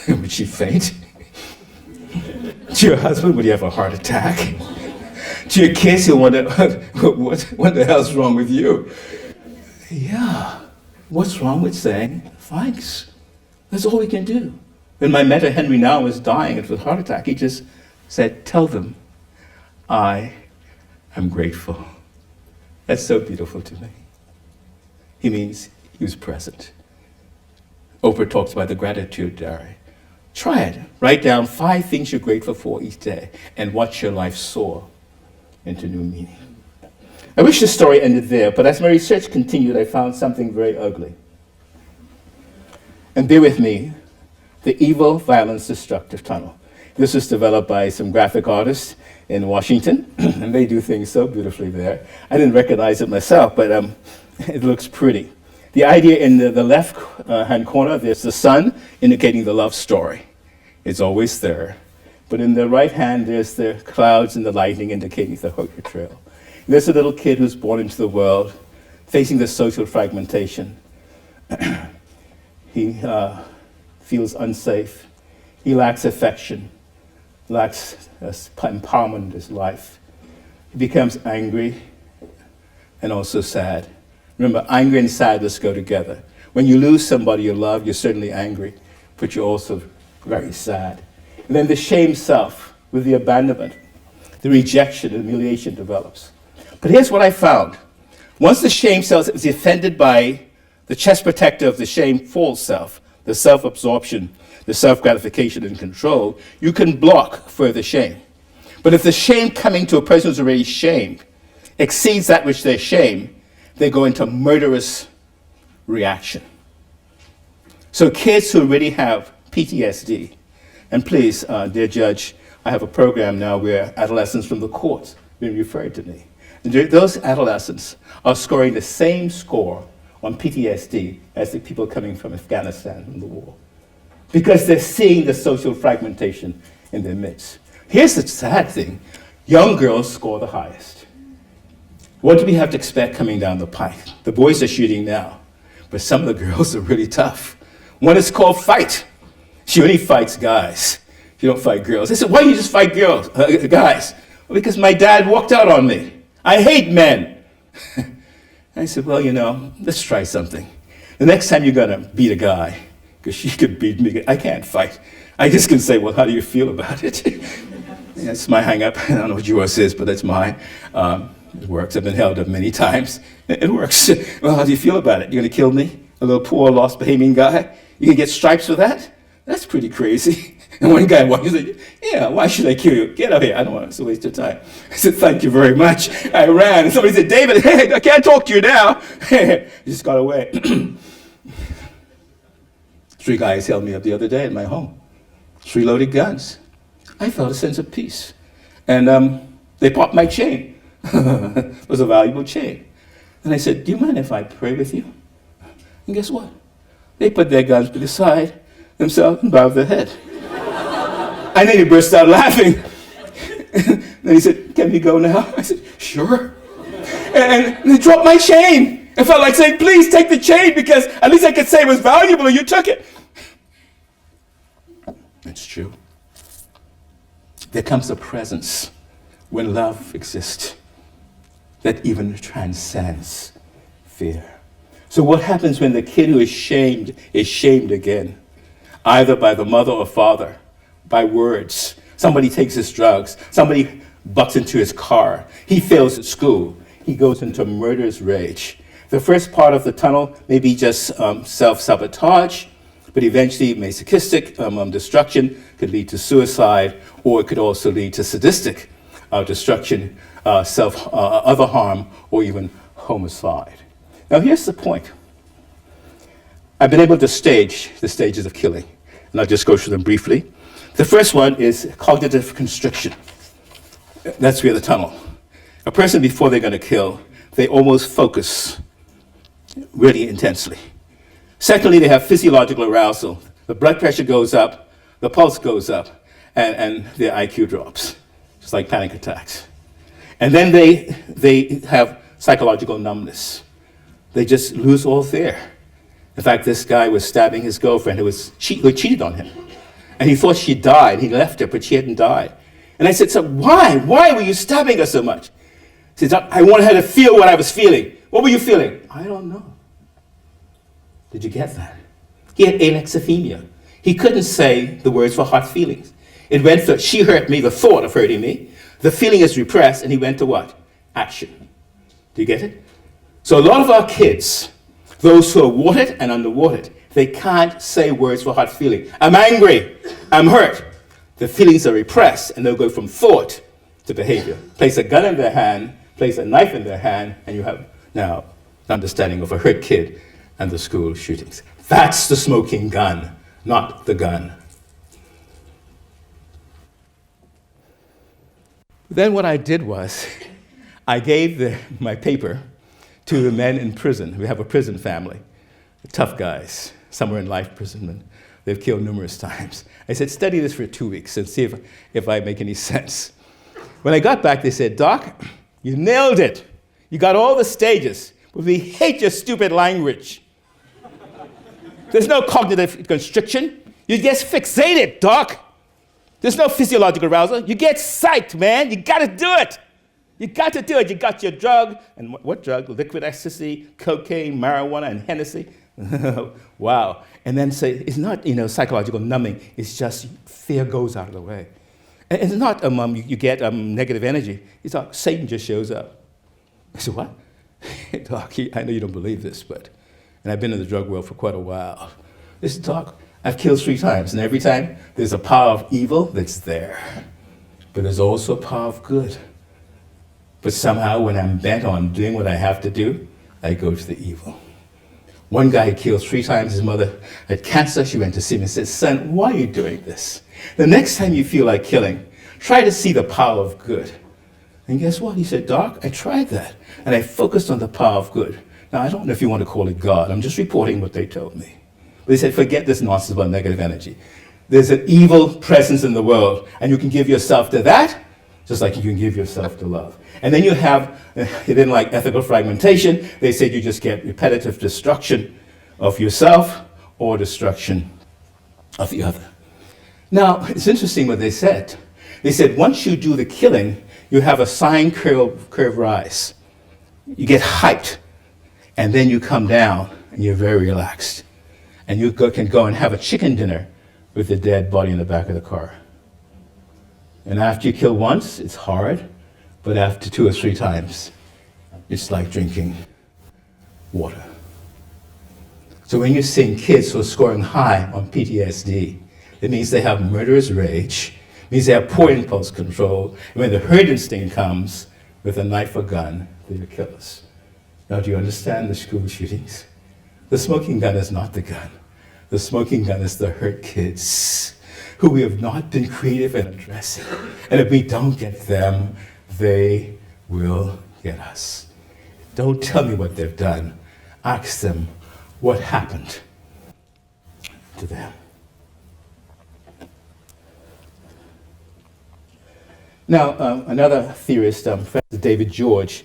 would she faint? To your husband, would he have a heart attack? To your kids, who wonder, what the hell's wrong with you? Yeah, what's wrong with saying thanks? That's all we can do. When my mentor Henry Now was dying with a heart attack, he just said, tell them, I am grateful. That's so beautiful to me. He means he was present. Oprah talks about the gratitude diary. Try it. Write down 5 things you're grateful for each day and watch your life soar into new meaning. I wish the story ended there, but as my research continued, I found something very ugly. And bear with me, the evil, violence, destructive tunnel. This was developed by some graphic artists in Washington, and they do things so beautifully there. I didn't recognize it myself, but it looks pretty. The idea in the left hand corner, there's the sun indicating the love story. It's always there. But in the right hand, there's the clouds and the lightning indicating the hope trail. There's a little kid who's born into the world, facing the social fragmentation. He feels unsafe. He lacks affection, lacks empowerment in his life. He becomes angry and also sad. Remember, anger and sadness go together. When you lose somebody you love, you're certainly angry, but you're also very sad. And then the shame self with the abandonment, the rejection, the humiliation develops. But here's what I found. Once the shame self is offended by the chest protector of the shameful self, the self-absorption, the self-gratification and control, you can block further shame. But if the shame coming to a person who's already shamed exceeds that which they shame, they go into murderous reaction. So kids who already have PTSD, and please, dear judge, I have a program now where adolescents from the courts have been referred to me. And those adolescents are scoring the same score on PTSD as the people coming from Afghanistan in the war, because they're seeing the social fragmentation in their midst. Here's the sad thing. Young girls score the highest. What do we have to expect coming down the pike? The boys are shooting now, but some of the girls are really tough. One is called fight. She only fights guys. She don't fight girls. I said, why do you just fight girls, guys? Well, because my dad walked out on me. I hate men. I said, well, let's try something. The next time you're gonna beat a guy, because she could beat me, I can't fight. I just can say, well, how do you feel about it? That's my hang up. I don't know what yours is, but that's mine. It works. I've been held up many times. It works. Well, how do you feel about it? You're gonna kill me? A little poor, lost Bahamian guy? You can get stripes for that? That's pretty crazy. And one guy walked, he said, yeah, why should I kill you? Get out here. I don't want to waste your time. I said, thank you very much. I ran. And somebody said, David, hey, I can't talk to you now. He just got away. 3 guys held me up the other day at my home. 3 loaded guns. I felt a sense of peace. And they popped my chain. It was a valuable chain. And I said, do you mind if I pray with you? And guess what? They put their guns to the side themselves and bowed their head. And then he burst out laughing. Then he said, can we go now? I said, sure. And they dropped my chain. I felt like saying, please take the chain, because at least I could say it was valuable and you took it. It's true. There comes a presence when love exists that even transcends fear. So what happens when the kid who is shamed again, either by the mother or father, by words? Somebody takes his drugs, somebody butts into his car, he fails at school, he goes into murderous rage. The first part of the tunnel may be just self-sabotage, but eventually masochistic destruction could lead to suicide, or it could also lead to sadistic destruction, other harm, or even homicide. Now here's the point. I've been able to stage the stages of killing, and I'll just go through them briefly. The first one is cognitive constriction. That's where the tunnel. A person, before they're going to kill, they almost focus really intensely. Secondly, they have physiological arousal. The blood pressure goes up, the pulse goes up, and their IQ drops, just like panic attacks. And then they have psychological numbness. They just lose all fear. In fact, this guy was stabbing his girlfriend who cheated on him. And he thought she died. He left her, but she hadn't died. And I said, so why? Why were you stabbing her so much? He said, I wanted her to feel what I was feeling. What were you feeling? I don't know. Did you get that? He had alexithymia. He couldn't say the words for hot feelings. It went for, she hurt me, the thought of hurting me. The feeling is repressed, and he went to what? Action. Do you get it? So a lot of our kids, those who are watered and underwatered, they can't say words for hot feeling. I'm angry. I'm hurt. The feelings are repressed, and they'll go from thought to behavior. Place a gun in their hand, place a knife in their hand, and you have now an understanding of a hurt kid and the school shootings. That's the smoking gun, not the gun. Then what I did was, I gave my paper to the men in prison. We have a prison family, tough guys, some are in life imprisonment. They've killed numerous times. I said, study this for 2 weeks and see if I make any sense. When I got back, they said, Doc, you nailed it. You got all the stages, but we hate your stupid language. There's no cognitive constriction. You get fixated, Doc. There's no physiological arousal. You get psyched, man. You got to do it. You got to do it. You got your drug. And what drug? Liquid ecstasy, cocaine, marijuana, and Hennessy. Wow. And then say, it's not, psychological numbing. It's just fear goes out of the way. And it's not you get negative energy. It's like Satan just shows up. I said, what? Doc, I know you don't believe this, and I've been in the drug world for quite a while. This Doc, I've killed 3 times, and every time there's a power of evil that's there. But there's also a power of good. But somehow when I'm bent on doing what I have to do, I go to the evil. One guy killed 3 times. His mother had cancer. She went to see him and said, son, why are you doing this? The next time you feel like killing, try to see the power of good. And guess what? He said, Doc, I tried that. And I focused on the power of good. Now, I don't know if you want to call it God. I'm just reporting what they told me. But they said, forget this nonsense about negative energy. There's an evil presence in the world, and you can give yourself to that, just like you can give yourself to love. And then you have, they didn't like ethical fragmentation. They said you just get repetitive destruction of yourself or destruction of the other. Now, it's interesting what they said. They said once you do the killing, you have a sine curve rise. You get hyped, and then you come down, and you're very relaxed. And you can go and have a chicken dinner with the dead body in the back of the car. And after you kill once, it's hard, but after 2 or 3 times, it's like drinking water. So when you're seeing kids who are scoring high on PTSD, it means they have murderous rage, it means they have poor impulse control, and when the herd instinct comes with a knife or gun, they're killers. Now, do you understand the school shootings? The smoking gun is not the gun. The smoking gun is the hurt kids who we have not been creative in addressing. And if we don't get them, they will get us. Don't tell me what they've done. Ask them what happened to them. Now, another theorist, Professor David George,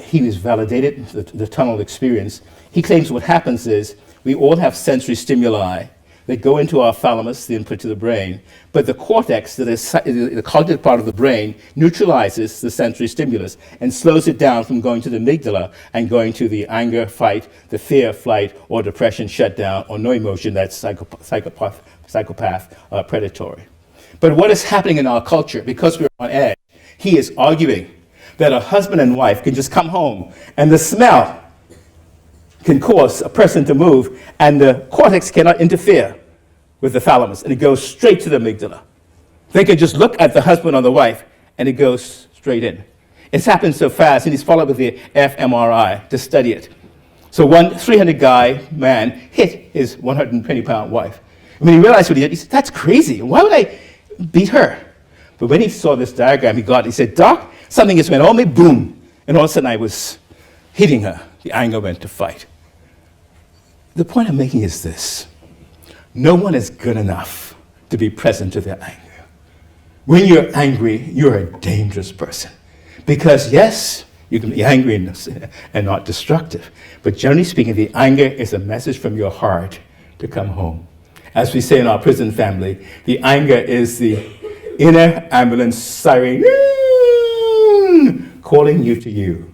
he was validated, the tunnel experience. He claims what happens is we all have sensory stimuli that go into our thalamus, the input to the brain, but the cortex, that is the cognitive part of the brain, neutralizes the sensory stimulus and slows it down from going to the amygdala and going to the anger, fight, the fear, flight, or depression, shutdown, or no emotion, that's psychopath, predatory. But what is happening in our culture, because we're on edge, he is arguing that a husband and wife can just come home and the smell can cause a person to move, and the cortex cannot interfere with the thalamus, and it goes straight to the amygdala. They can just look at the husband or the wife, and it goes straight in. It's happened so fast, and he's followed with the fMRI to study it. So one 300-guy man hit his 120-pound wife. And when he realized what he did, he said, that's crazy. Why would I beat her? But when he saw this diagram he said, Doc, something just went on me, boom. And all of a sudden I was hitting her. The anger went to fight. The point I'm making is this. No one is good enough to be present to their anger. When you're angry, you're a dangerous person Because yes, you can be angry and not destructive. But generally speaking, the anger is a message from your heart to come home. As we say in our prison family, the anger is the inner ambulance siren calling you to you.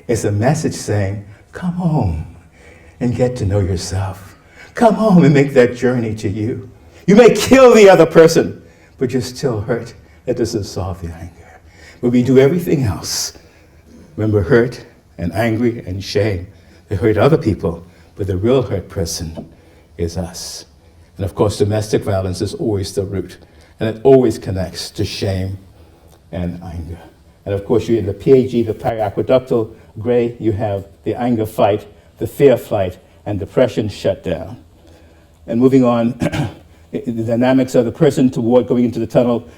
It's a message saying, come home and get to know yourself. Come home and make that journey to you. You may kill the other person, but you're still hurt. That doesn't solve the anger. But we do everything else when we're hurt and angry and shame. They hurt other people, but the real hurt person is us. And of course, domestic violence is always the root, and it always connects to shame and anger. And of course, in the PAG, the periaqueductal gray, you have the anger fight, the fear fight, and depression shutdown. And moving on, the dynamics of the person toward going into the tunnel,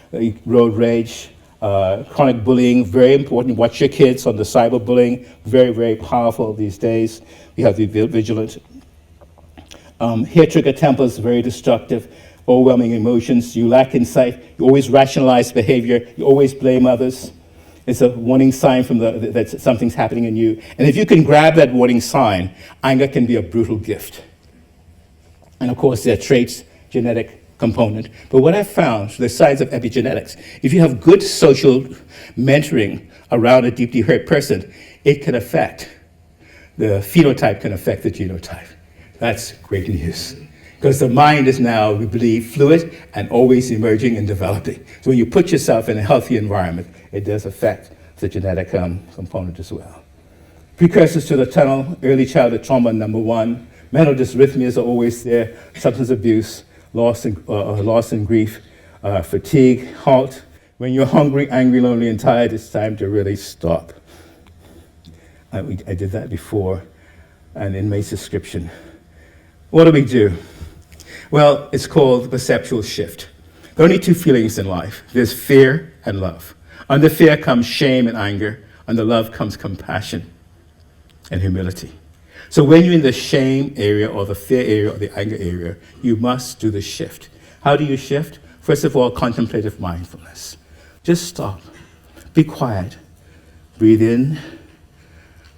road rage, chronic bullying, very important. Watch your kids on the cyberbullying, very, very powerful these days. You have to be vigilant. Hair trigger tempers, very destructive, overwhelming emotions. You lack insight. You always rationalize behavior. You always blame others. It's a warning sign from that something's happening in you. And if you can grab that warning sign, anger can be a brutal gift. And of course, there are traits, genetic component. But what I've found, the science of epigenetics, if you have good social mentoring around a deeply hurt person, it can affect, the phenotype can affect the genotype. That's great news. Because the mind is now, we believe, fluid and always emerging and developing. So when you put yourself in a healthy environment, it does affect the genetic component as well. Precursors to the tunnel, early childhood trauma, number one. Mental dysrhythmias are always there. Substance abuse, loss and grief, fatigue, halt. When you're hungry, angry, lonely, and tired, it's time to really stop. I did that before, an inmate's description. What do we do? Well, it's called the perceptual shift. There are only two feelings in life. There's fear and love. Under fear comes shame and anger. Under love comes compassion and humility. So when you're in the shame area or the fear area or the anger area, you must do the shift. How do you shift? First of all, contemplative mindfulness. Just stop. Be quiet. Breathe in,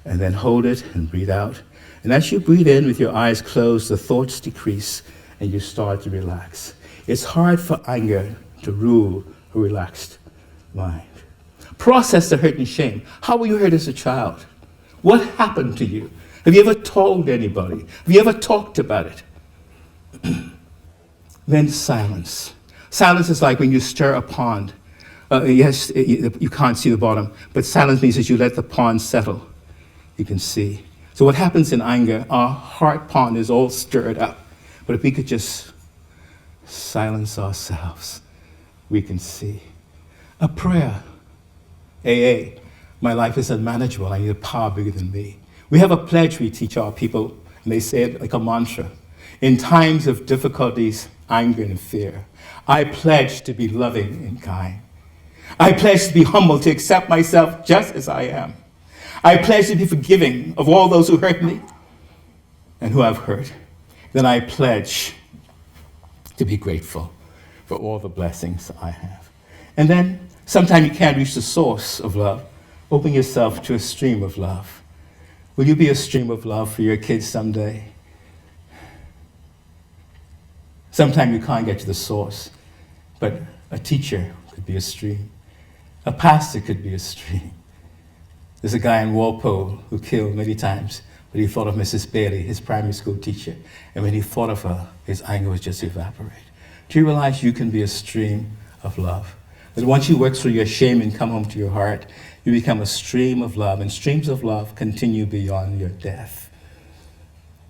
and then hold it and breathe out. And as you breathe in with your eyes closed, the thoughts decrease and you start to relax. It's hard for anger to rule a relaxed mind. Process the hurt and shame. How were you hurt as a child? What happened to you? Have you ever told anybody? Have you ever talked about it? Then silence. Silence is like when you stir a pond. Yes, you can't see the bottom, but silence means that you let the pond settle. You can see. So what happens in anger, our heart pond is all stirred up. But if we could just silence ourselves, we can see. A prayer. AA. My life is unmanageable. I need a power bigger than me. We have a pledge we teach our people, and they say it like a mantra. In times of difficulties, anger, and fear, I pledge to be loving and kind. I pledge to be humble, to accept myself just as I am. I pledge to be forgiving of all those who hurt me and who I've hurt. Then I pledge to be grateful for all the blessings I have. And then, sometimes you can't reach the source of love. Open yourself to a stream of love. Will you be a stream of love for your kids someday? Sometimes you can't get to the source, but a teacher could be a stream. A pastor could be a stream. There's a guy in Walpole who killed many times, but he thought of Mrs. Bailey, his primary school teacher, and when he thought of her, his anger was just evaporate. Do you realize you can be a stream of love? That once you work through your shame and come home to your heart, you become a stream of love, and streams of love continue beyond your death.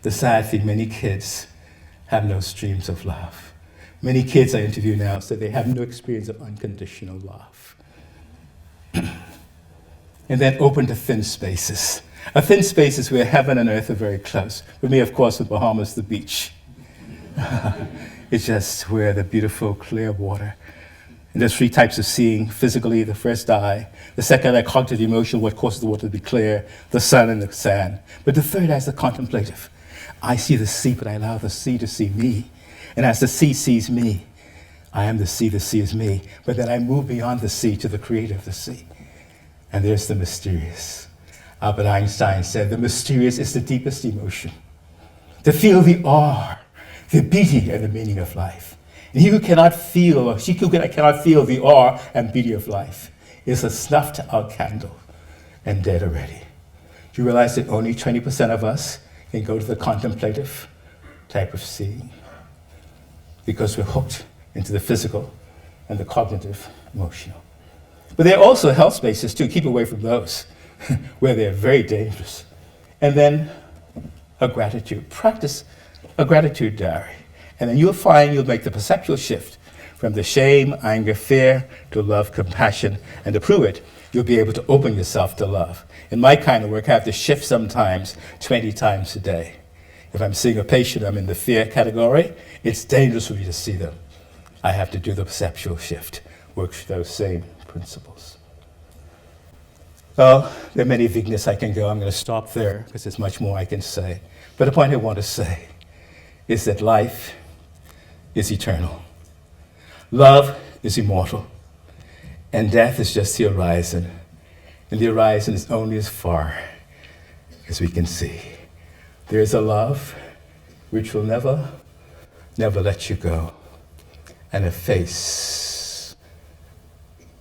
The sad thing, many kids have no streams of love. Many kids I interview now say they have no experience of unconditional love. And then open to thin spaces. A thin space is where heaven and earth are very close. For me, of course, in Bahamas, the beach. It's just where the beautiful, clear water. And there's three types of seeing. Physically, the first eye. The second eye, cognitive emotion, what causes the water to be clear. The sun and the sand. But the third eye is the contemplative. I see the sea, but I allow the sea to see me. And as the sea sees me, I am the sea is me. But then I move beyond the sea to the creator of the sea. and there's the mysterious. Albert Einstein said, the mysterious is the deepest emotion. To feel the awe, the beauty, and the meaning of life. And he who cannot feel, or she who cannot feel the awe and beauty of life is a snuffed out candle and dead already. Do you realize that only 20% of us can go to the contemplative type of seeing? Because we're hooked into the physical and the cognitive, emotional. But there are also health spaces too. Keep away from those where they're very dangerous. And then a gratitude. Practice a gratitude diary. And then you'll find you'll make the perceptual shift from the shame, anger, fear to love, compassion. And to prove it, you'll be able to open yourself to love. In my kind of work, I have to shift sometimes 20 times a day. If I'm seeing a patient, I'm in the fear category, it's dangerous for me to see them. I have to do the perceptual shift, work with those same principles. Well, there are many vignettes I can go. I'm going to stop there because there's much more I can say. But the point I want to say is that life is eternal. Love is immortal. And death is just the horizon. And the horizon is only as far as we can see. There is a love which will never, never let you go. And a face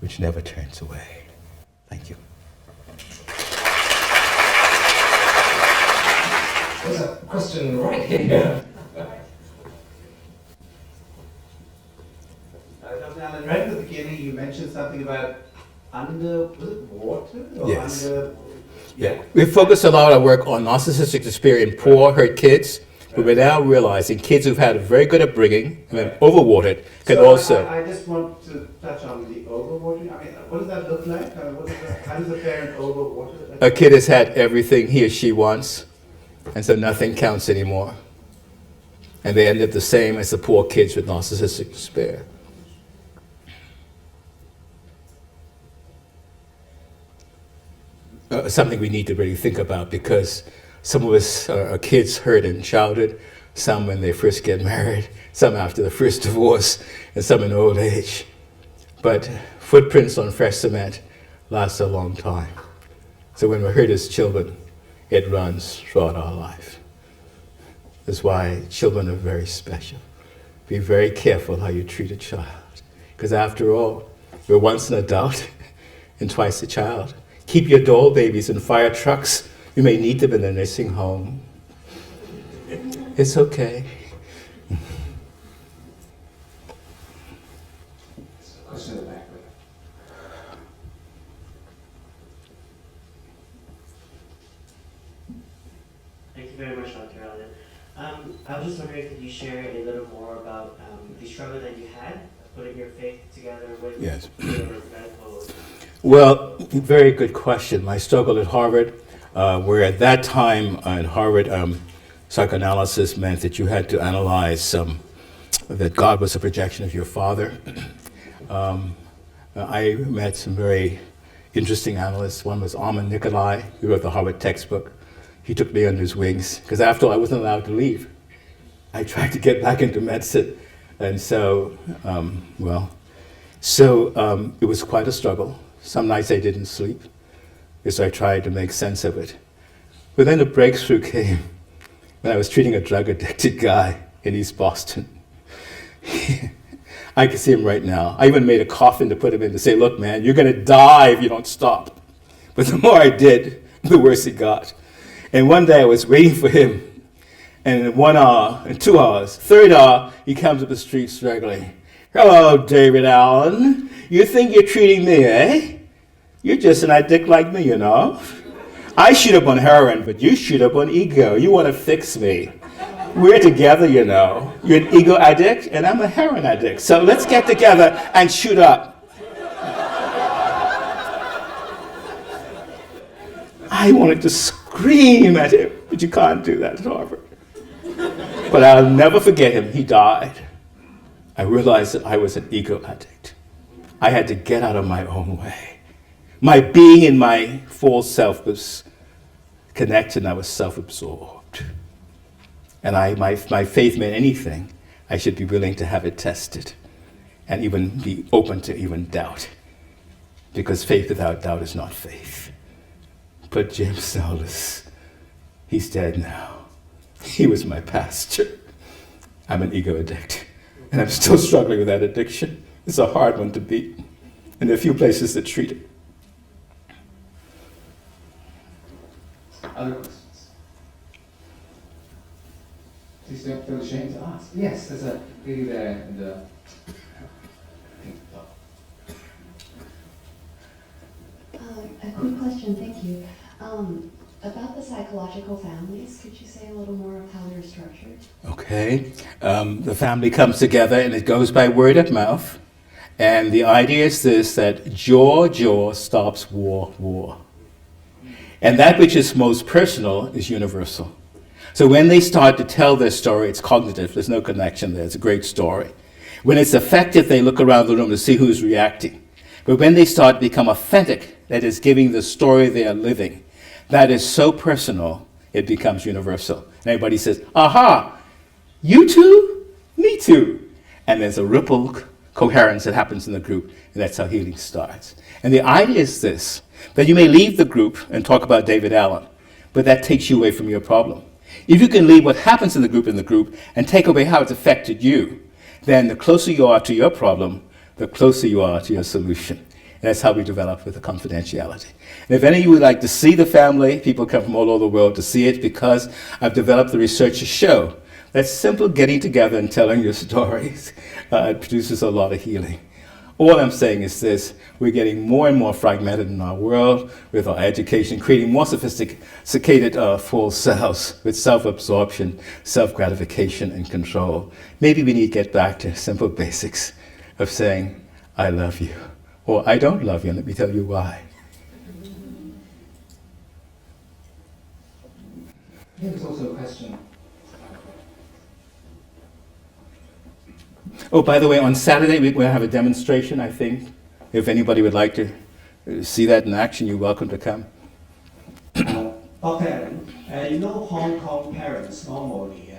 which never turns away. Thank you. There's a question right here. Dr. Allen, right at the beginning you mentioned something about was it water? Or Yes. Yeah. We focus a lot of work on narcissistic despair in poor, hurt kids, but we're now realizing kids who've had a very good upbringing and been overwatered can So also. I just want to touch on the overwatering. I mean, what does that look like? How does a parent overwater? A kid has had everything he or she wants, and so nothing counts anymore. And they end up the same as the poor kids with narcissistic despair. Something we need to really think about, because some of us are kids hurt in childhood, some when they first get married, some after the first divorce, and some in old age. But footprints on fresh cement last a long time. So when we're hurt as children, it runs throughout our life. That's why children are very special. Be very careful how you treat a child. Because after all, we're once an adult and twice a child. Keep your doll babies in fire trucks. You may need them in a nursing home. It's okay. Question in the back. Thank you very much, Dr. Allen. I was just wondering, could you share a little more about the struggle that you had putting your faith together with Yes. your medical? Well, very good question. My struggle at Harvard, where at that time at Harvard, psychoanalysis meant that you had to analyze that God was a projection of your father. I met some very interesting analysts. One was Armin Nikolai, who wrote the Harvard textbook. He took me under his wings, because after all, I wasn't allowed to leave. I tried to get back into medicine. And so, it was quite a struggle. Some nights I didn't sleep, because I tried to make sense of it. But then a breakthrough came when I was treating a drug-addicted guy in East Boston. I can see him right now. I even made a coffin to put him in to say, look, man, you're going to die if you don't stop. But the more I did, the worse it got. And one day I was waiting for him, and in 1 hour, in 2 hours, third hour, he comes up the street struggling. Hello, David Allen. You think you're treating me, eh? You're just an addict like me, you know. I shoot up on heroin, but you shoot up on ego. You want to fix me. We're together, you know. You're an ego addict, and I'm a heroin addict. So let's get together and shoot up. I wanted to scream at him, but you can't do that at Harvard. But I'll never forget him. He died. I realized that I was an ego addict. I had to get out of my own way. My being and my full self was connected, and I was self-absorbed. And my faith meant anything. I should be willing to have it tested and even be open to even doubt. because faith without doubt is not faith. But James Seldes, he's dead now. He was my pastor. I'm an ego addict, and I'm still struggling with that addiction. It's a hard one to beat, and there are few places that treat it. Other questions? Please don't feel ashamed to ask. Yes, there's a lady there in the pink top. A quick question, thank you. About the psychological families, could you say a little more of how they're structured? Okay, the family comes together and it goes by word of mouth. And the idea is this, that jaw stops war. And that which is most personal is universal. So when they start to tell their story, it's cognitive, there's no connection there, it's a great story. When it's effective, they look around the room to see who's reacting. But when they start to become authentic, that is giving the story they are living, that is so personal, it becomes universal. And everybody says, aha, you too? Me too. And there's a ripple coherence that happens in the group, and that's how healing starts. And the idea is this, that you may leave the group and talk about David Allen, but that takes you away from your problem. If you can leave what happens in the group and take away how it's affected you, then the closer you are to your problem, the closer you are to your solution. And that's how we develop with the confidentiality. And if any of you would like to see the family, people come from all over the world to see it, because I've developed the research to show that simple getting together and telling your stories it produces a lot of healing. All I'm saying is this, we're getting more and more fragmented in our world with our education, creating more sophisticated false selves with self-absorption, self-gratification, and control. Maybe we need to get back to simple basics of saying, I love you, or I don't love you, and let me tell you why. There's also a question. Oh, by the way, on Saturday we're going to have a demonstration, I think. If anybody would like to see that in action, you're welcome to come. Dr. Allen, you know Hong Kong parents normally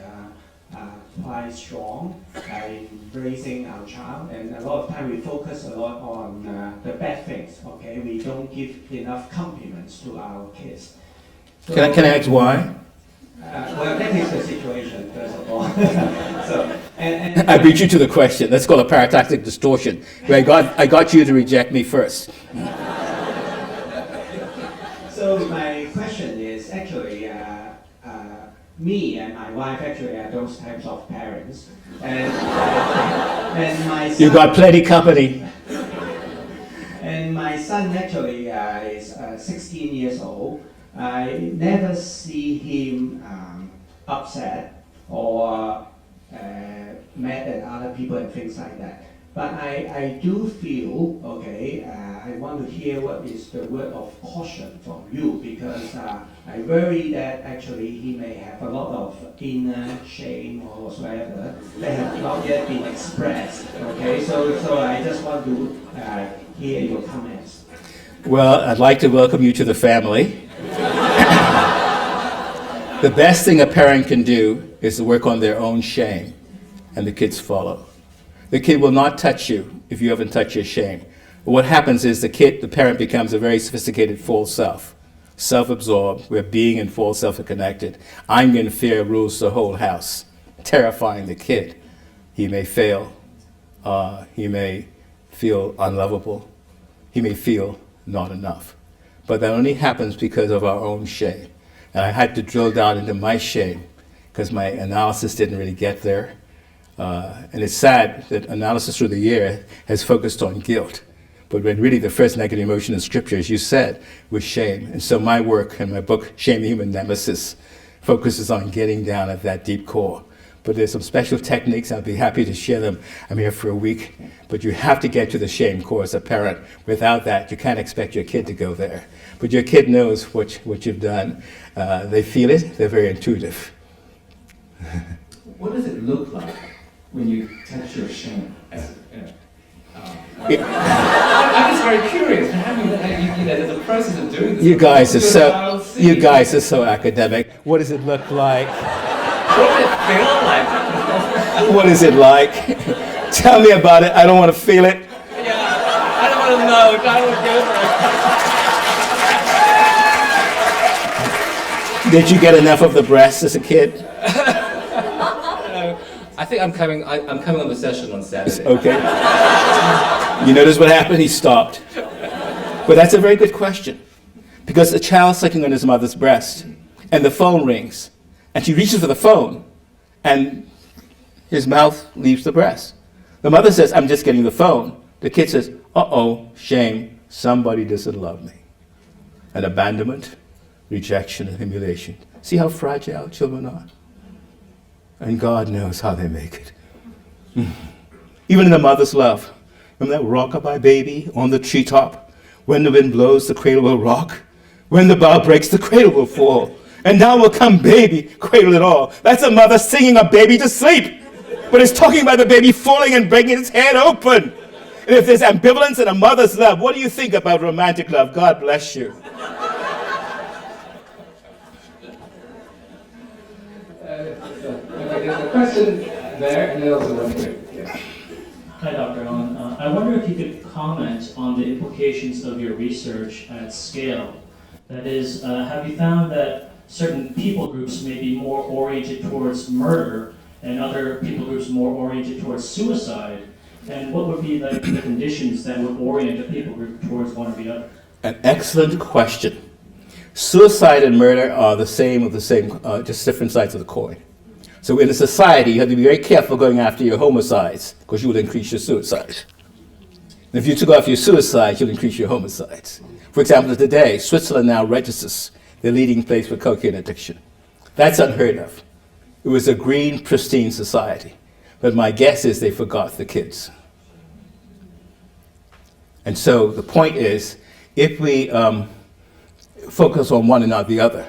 quite strong in raising our child, and a lot of time we focus a lot on the bad things, okay? We don't give enough compliments to our kids. So, Can I ask why? well, that is the situation, first of all. So, and I beat you to the question. That's called a paratactic distortion. Where I got you to reject me first. so my question is actually, me and my wife actually are those types of parents, and my son, You got plenty company. And my son actually is 16 years old. I never see him upset or mad at other people and things like that. But I do feel, okay, I want to hear what is the word of caution from you, because I worry that actually he may have a lot of inner shame or whatsoever that have not yet been expressed. Okay, so I just want to hear your comments. Well, I'd like to welcome you to the family. The best thing a parent can do is to work on their own shame, and the kids follow. The kid will not touch you if you haven't touched your shame. But what happens is the parent becomes a very sophisticated false self, self-absorbed, where being and false self are connected. Anger and fear rules the whole house, terrifying the kid. He may fail. He may feel unlovable. He may feel not enough. But that only happens because of our own shame. And I had to drill down into my shame because my analysis didn't really get there. And it's sad that analysis through the year has focused on guilt. But when really the first negative emotion in Scripture, as you said, was shame. And so my work and my book, Shame the Human Nemesis, focuses on getting down at that deep core. But there's some special techniques, I'll be happy to share them. I'm here for a week. But you have to get to the shame core as a parent. Without that, you can't expect your kid to go there. But your kid knows what you've done. They feel it, they're very intuitive. What does it look like when you touch your shame? I'm just very curious. There's a process of doing this. You guys are so academic. What does it look like? What does it feel like? What is it like? Tell me about it. I don't want to feel it. Yeah, I don't want to no, Donald Gilbert. Did you get enough of the breasts as a kid? I think I'm coming on the session on Saturday. Okay. You notice what happened? He stopped. But that's a very good question. Because a child sucking on his mother's breast, and the phone rings, and she reaches for the phone, and his mouth leaves the breast. The mother says, I'm just getting the phone. The kid says, uh-oh, shame, somebody doesn't love me. And abandonment, rejection, and humiliation. See how fragile children are? And God knows how they make it. Even in the mother's love. Remember that rockabye baby on the treetop? When the wind blows, the cradle will rock. When the bough breaks, the cradle will fall. And now will come baby, cradle it all. That's a mother singing a baby to sleep. But it's talking about the baby falling and breaking its head open. And if there's ambivalence in a mother's love, what do you think about romantic love? God bless you. Okay, there's a question there, and then also one here. Yeah. Hi, Dr. Allen. I wonder if you could comment on the implications of your research at scale. That is, have you found that certain people groups may be more oriented towards murder and other people groups more oriented towards suicide? And what would be the conditions that would orient a people group towards one or the other? An excellent question. Suicide and murder are the same, just different sides of the coin. So in a society, you have to be very careful going after your homicides, because you will increase your suicides. And if you took off your suicides, you'll increase your homicides. For example, today, Switzerland now registers the leading place for cocaine addiction. That's unheard of. It was a green, pristine society. But my guess is they forgot the kids. And so the point is, if we focus on one and not the other,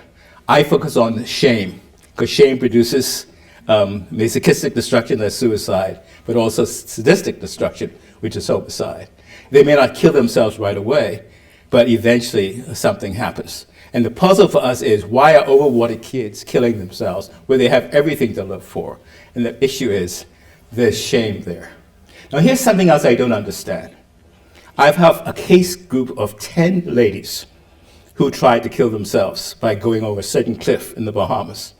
I focus on shame, because shame produces masochistic destruction, that's suicide, but also sadistic destruction, which is homicide. They may not kill themselves right away, but eventually something happens. And the puzzle for us is, why are overwatered kids killing themselves where they have everything to live for? And the issue is, there's shame there. Now here's something else I don't understand. I've had a case group of 10 ladies who tried to kill themselves by going over a certain cliff in the Bahamas.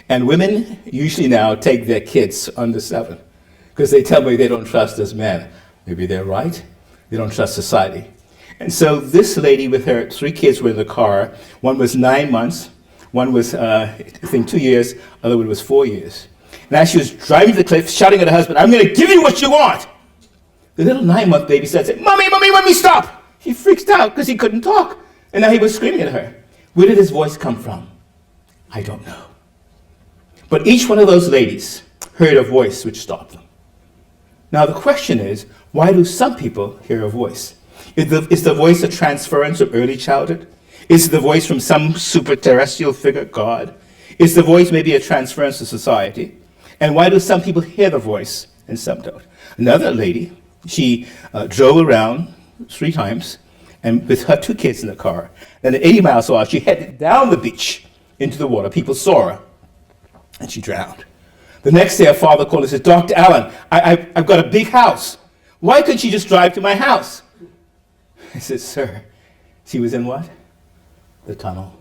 And women usually now take their kids under 7 because they tell me they don't trust us men. Maybe they're right. They don't trust society. And so this lady with her 3 kids were in the car. One was 9 months. One was, I think, 2 years. Other one was 4 years. And as she was driving to the cliff, shouting at her husband, I'm going to give you what you want. The little 9-month baby said, Mommy, Mommy, stop. He freaked out because he couldn't talk. And now he was screaming at her. Where did his voice come from? I don't know. But each one of those ladies heard a voice which stopped them. Now the question is, why do some people hear a voice? Is the voice a transference of early childhood? Is the voice from some super-terrestrial figure, God? Is the voice maybe a transference to society? And why do some people hear the voice and some don't? Another lady, she drove around 3 times, and with her 2 kids in the car. And at 80 miles an hour, she headed down the beach into the water. People saw her, and she drowned. The next day, her father called and said, Dr. Allen, I've got a big house. Why couldn't she just drive to my house? I said, sir, she was in what? The tunnel.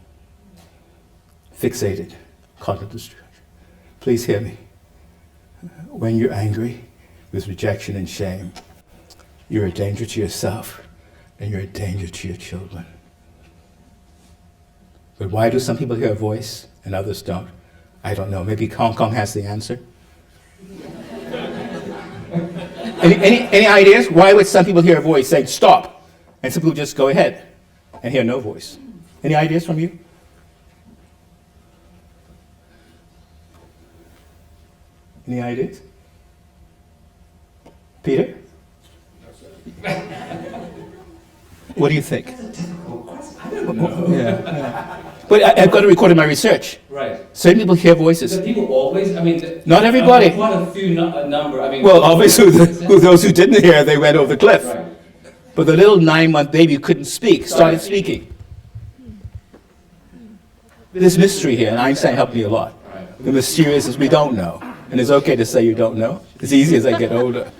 Fixated. Caught in destruction. Please hear me. When you're angry with rejection and shame, you're a danger to yourself, and you're a danger to your children. But why do some people hear a voice and others don't? I don't know. Maybe Hong Kong has the answer. Any ideas? Why would some people hear a voice saying stop, and some people just go ahead and hear no voice? Any ideas from you? Any ideas? Peter? What do you think? That's a difficult question. I don't know. Yeah. But I've got to record in my research. Right. Certain people hear voices. Do people always? I mean, Not everybody. Quite a few number. I mean. Well, obviously, those who didn't hear, they went over the cliff. Right. But the little 9-month baby who couldn't speak started speaking. There's mystery here, and Einstein helped me a lot. Right. The mysterious is we don't know. And it's okay to say you don't know. It's easy as I get older.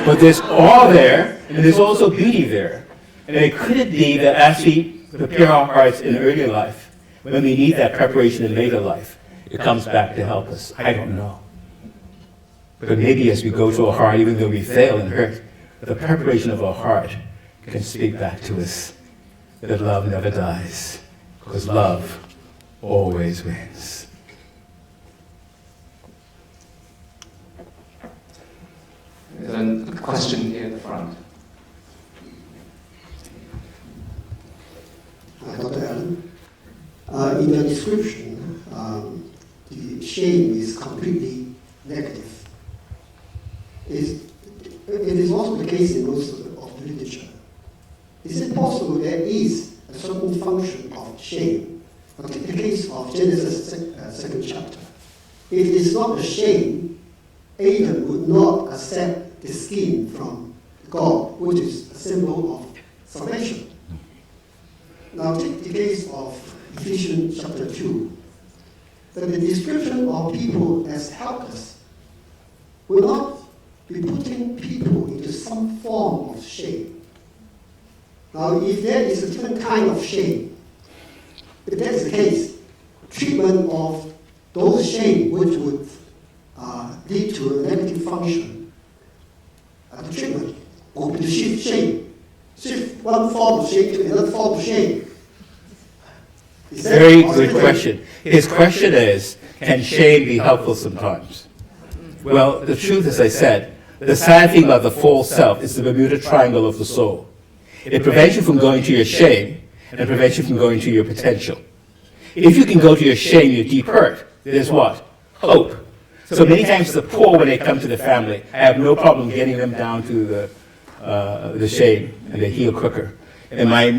But there's awe there, and there's also beauty there. And it could it be that as we prepare our hearts in early life, when we need that preparation in later life, it comes back to help us? I don't know. But maybe as we go to our heart, even though we fail and hurt, the preparation of our heart can speak back to us that love never dies, because love always wins. There's a question here at the front. Dr. Allen, in your description, the shame is completely negative. It is also the case in most of the literature. Is it possible there is a certain function of shame? Take the case of Genesis 2nd chapter. If it is not a shame, Adam would not accept the skin from God, which is a symbol of salvation. Now take the case of Ephesians chapter 2. That the description of people as helpless will not be putting people into some form of shame. Now if there is a different kind of shame, if that is the case, treatment of those shame which would lead to a negative function, the treatment would be to shift shame. Shift one form of shame to another form of shame. Very good question. His question is, can shame be helpful sometimes? Well, the truth, as I said, the sad thing about the false self is the Bermuda Triangle of the soul. It prevents you from going to your shame and prevents you from going to your potential. If you can go to your shame, your deep hurt, there's what? Hope. So many times the poor, when they come to the family, I have no problem getting them down to the shame, and they heal quicker. In my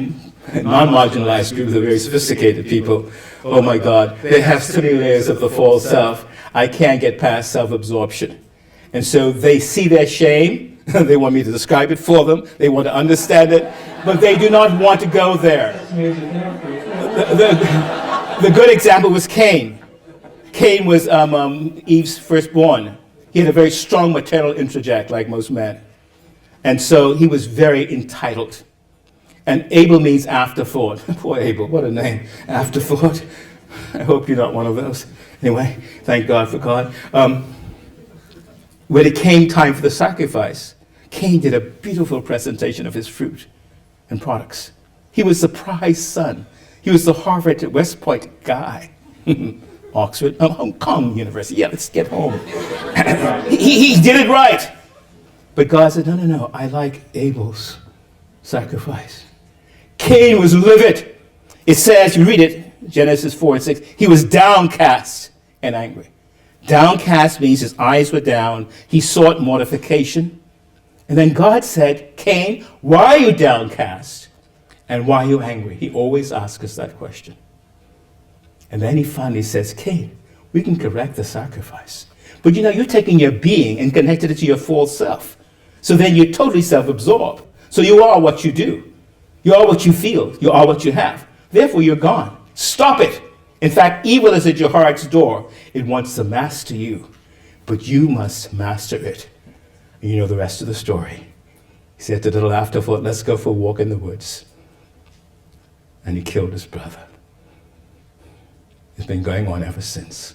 non-marginalized group, the very sophisticated people, oh my God, they have so many layers of the false self, I can't get past self-absorption. And so they see their shame, they want me to describe it for them, they want to understand it, but they do not want to go there. The good example was Cain. Cain was Eve's firstborn. He had a very strong maternal introject, like most men. And so he was very entitled. And Abel means afterthought. Poor Abel, what a name. Afterthought. I hope you're not one of those. Anyway, thank God for God. When it came time for the sacrifice, Cain did a beautiful presentation of his fruit and products. He was the prize son. He was the Harvard West Point guy. Oxford, Hong Kong University. Yeah, let's get home. he did it right. But God said, no, I like Abel's sacrifice. Cain was livid. It says, you read it, Genesis 4 and 6, he was downcast and angry. Downcast means his eyes were down. He sought mortification. And then God said, Cain, why are you downcast? And why are you angry? He always asks us that question. And then he finally says, Cain, we can correct the sacrifice. But you're taking your being and connected it to your false self. So then you're totally self-absorbed. So you are what you do. You are what you feel. You are what you have. Therefore, you're gone. Stop it. In fact, evil is at your heart's door. It wants to master you. But you must master it. And you know the rest of the story. He said to the little afterthought, let's go for a walk in the woods. And he killed his brother. It's been going on ever since.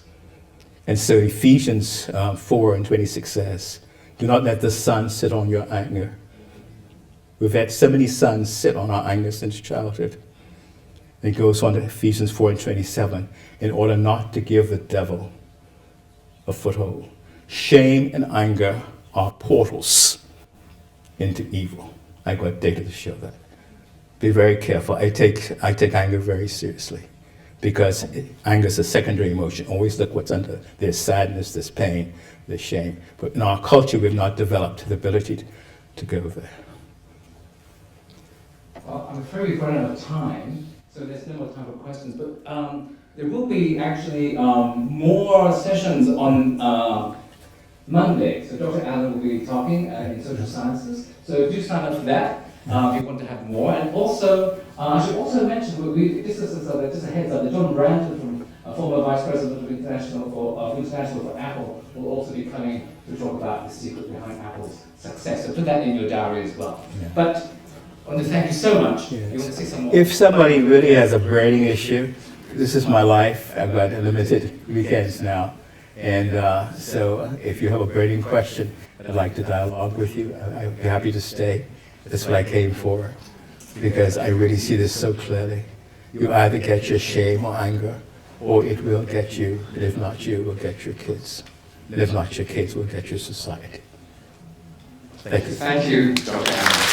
And so Ephesians 4 and 26 says, do not let the sun sit on your anger. We've had so many suns sit on our anger since childhood. And it goes on to Ephesians 4 and 27, in order not to give the devil a foothold. Shame and anger are portals into evil. I got data to show that. Be very careful. I take anger very seriously. Because anger is a secondary emotion. Always look what's under. There's sadness, there's pain, there's shame. But in our culture, we've not developed the ability to go there. Well, I'm afraid we've run out of time, so there's no more time for questions. But there will be actually more sessions on Monday. So Dr. Allen will be talking in social sciences. So do sign up for that. If you want to have more. And also, I should also mention, this is just a heads up, that John Branton from former Vice President of International for Apple, will also be coming to talk about the secret behind Apple's success. So put that in your diary as well. Yeah. But I want to thank you so much. Yes. You want to say some more? If somebody really has a burning issue, this is my life. I've got limited weekends now. And so if you have a burning question, I'd like to dialogue with you. I'd be happy to stay. That's what I came for, because I really see this so clearly. You either get your shame or anger, or it will get you. And if not you, it will get your kids. And if not your kids, it will get your society. Thank you. Thank you, Dr. Allen.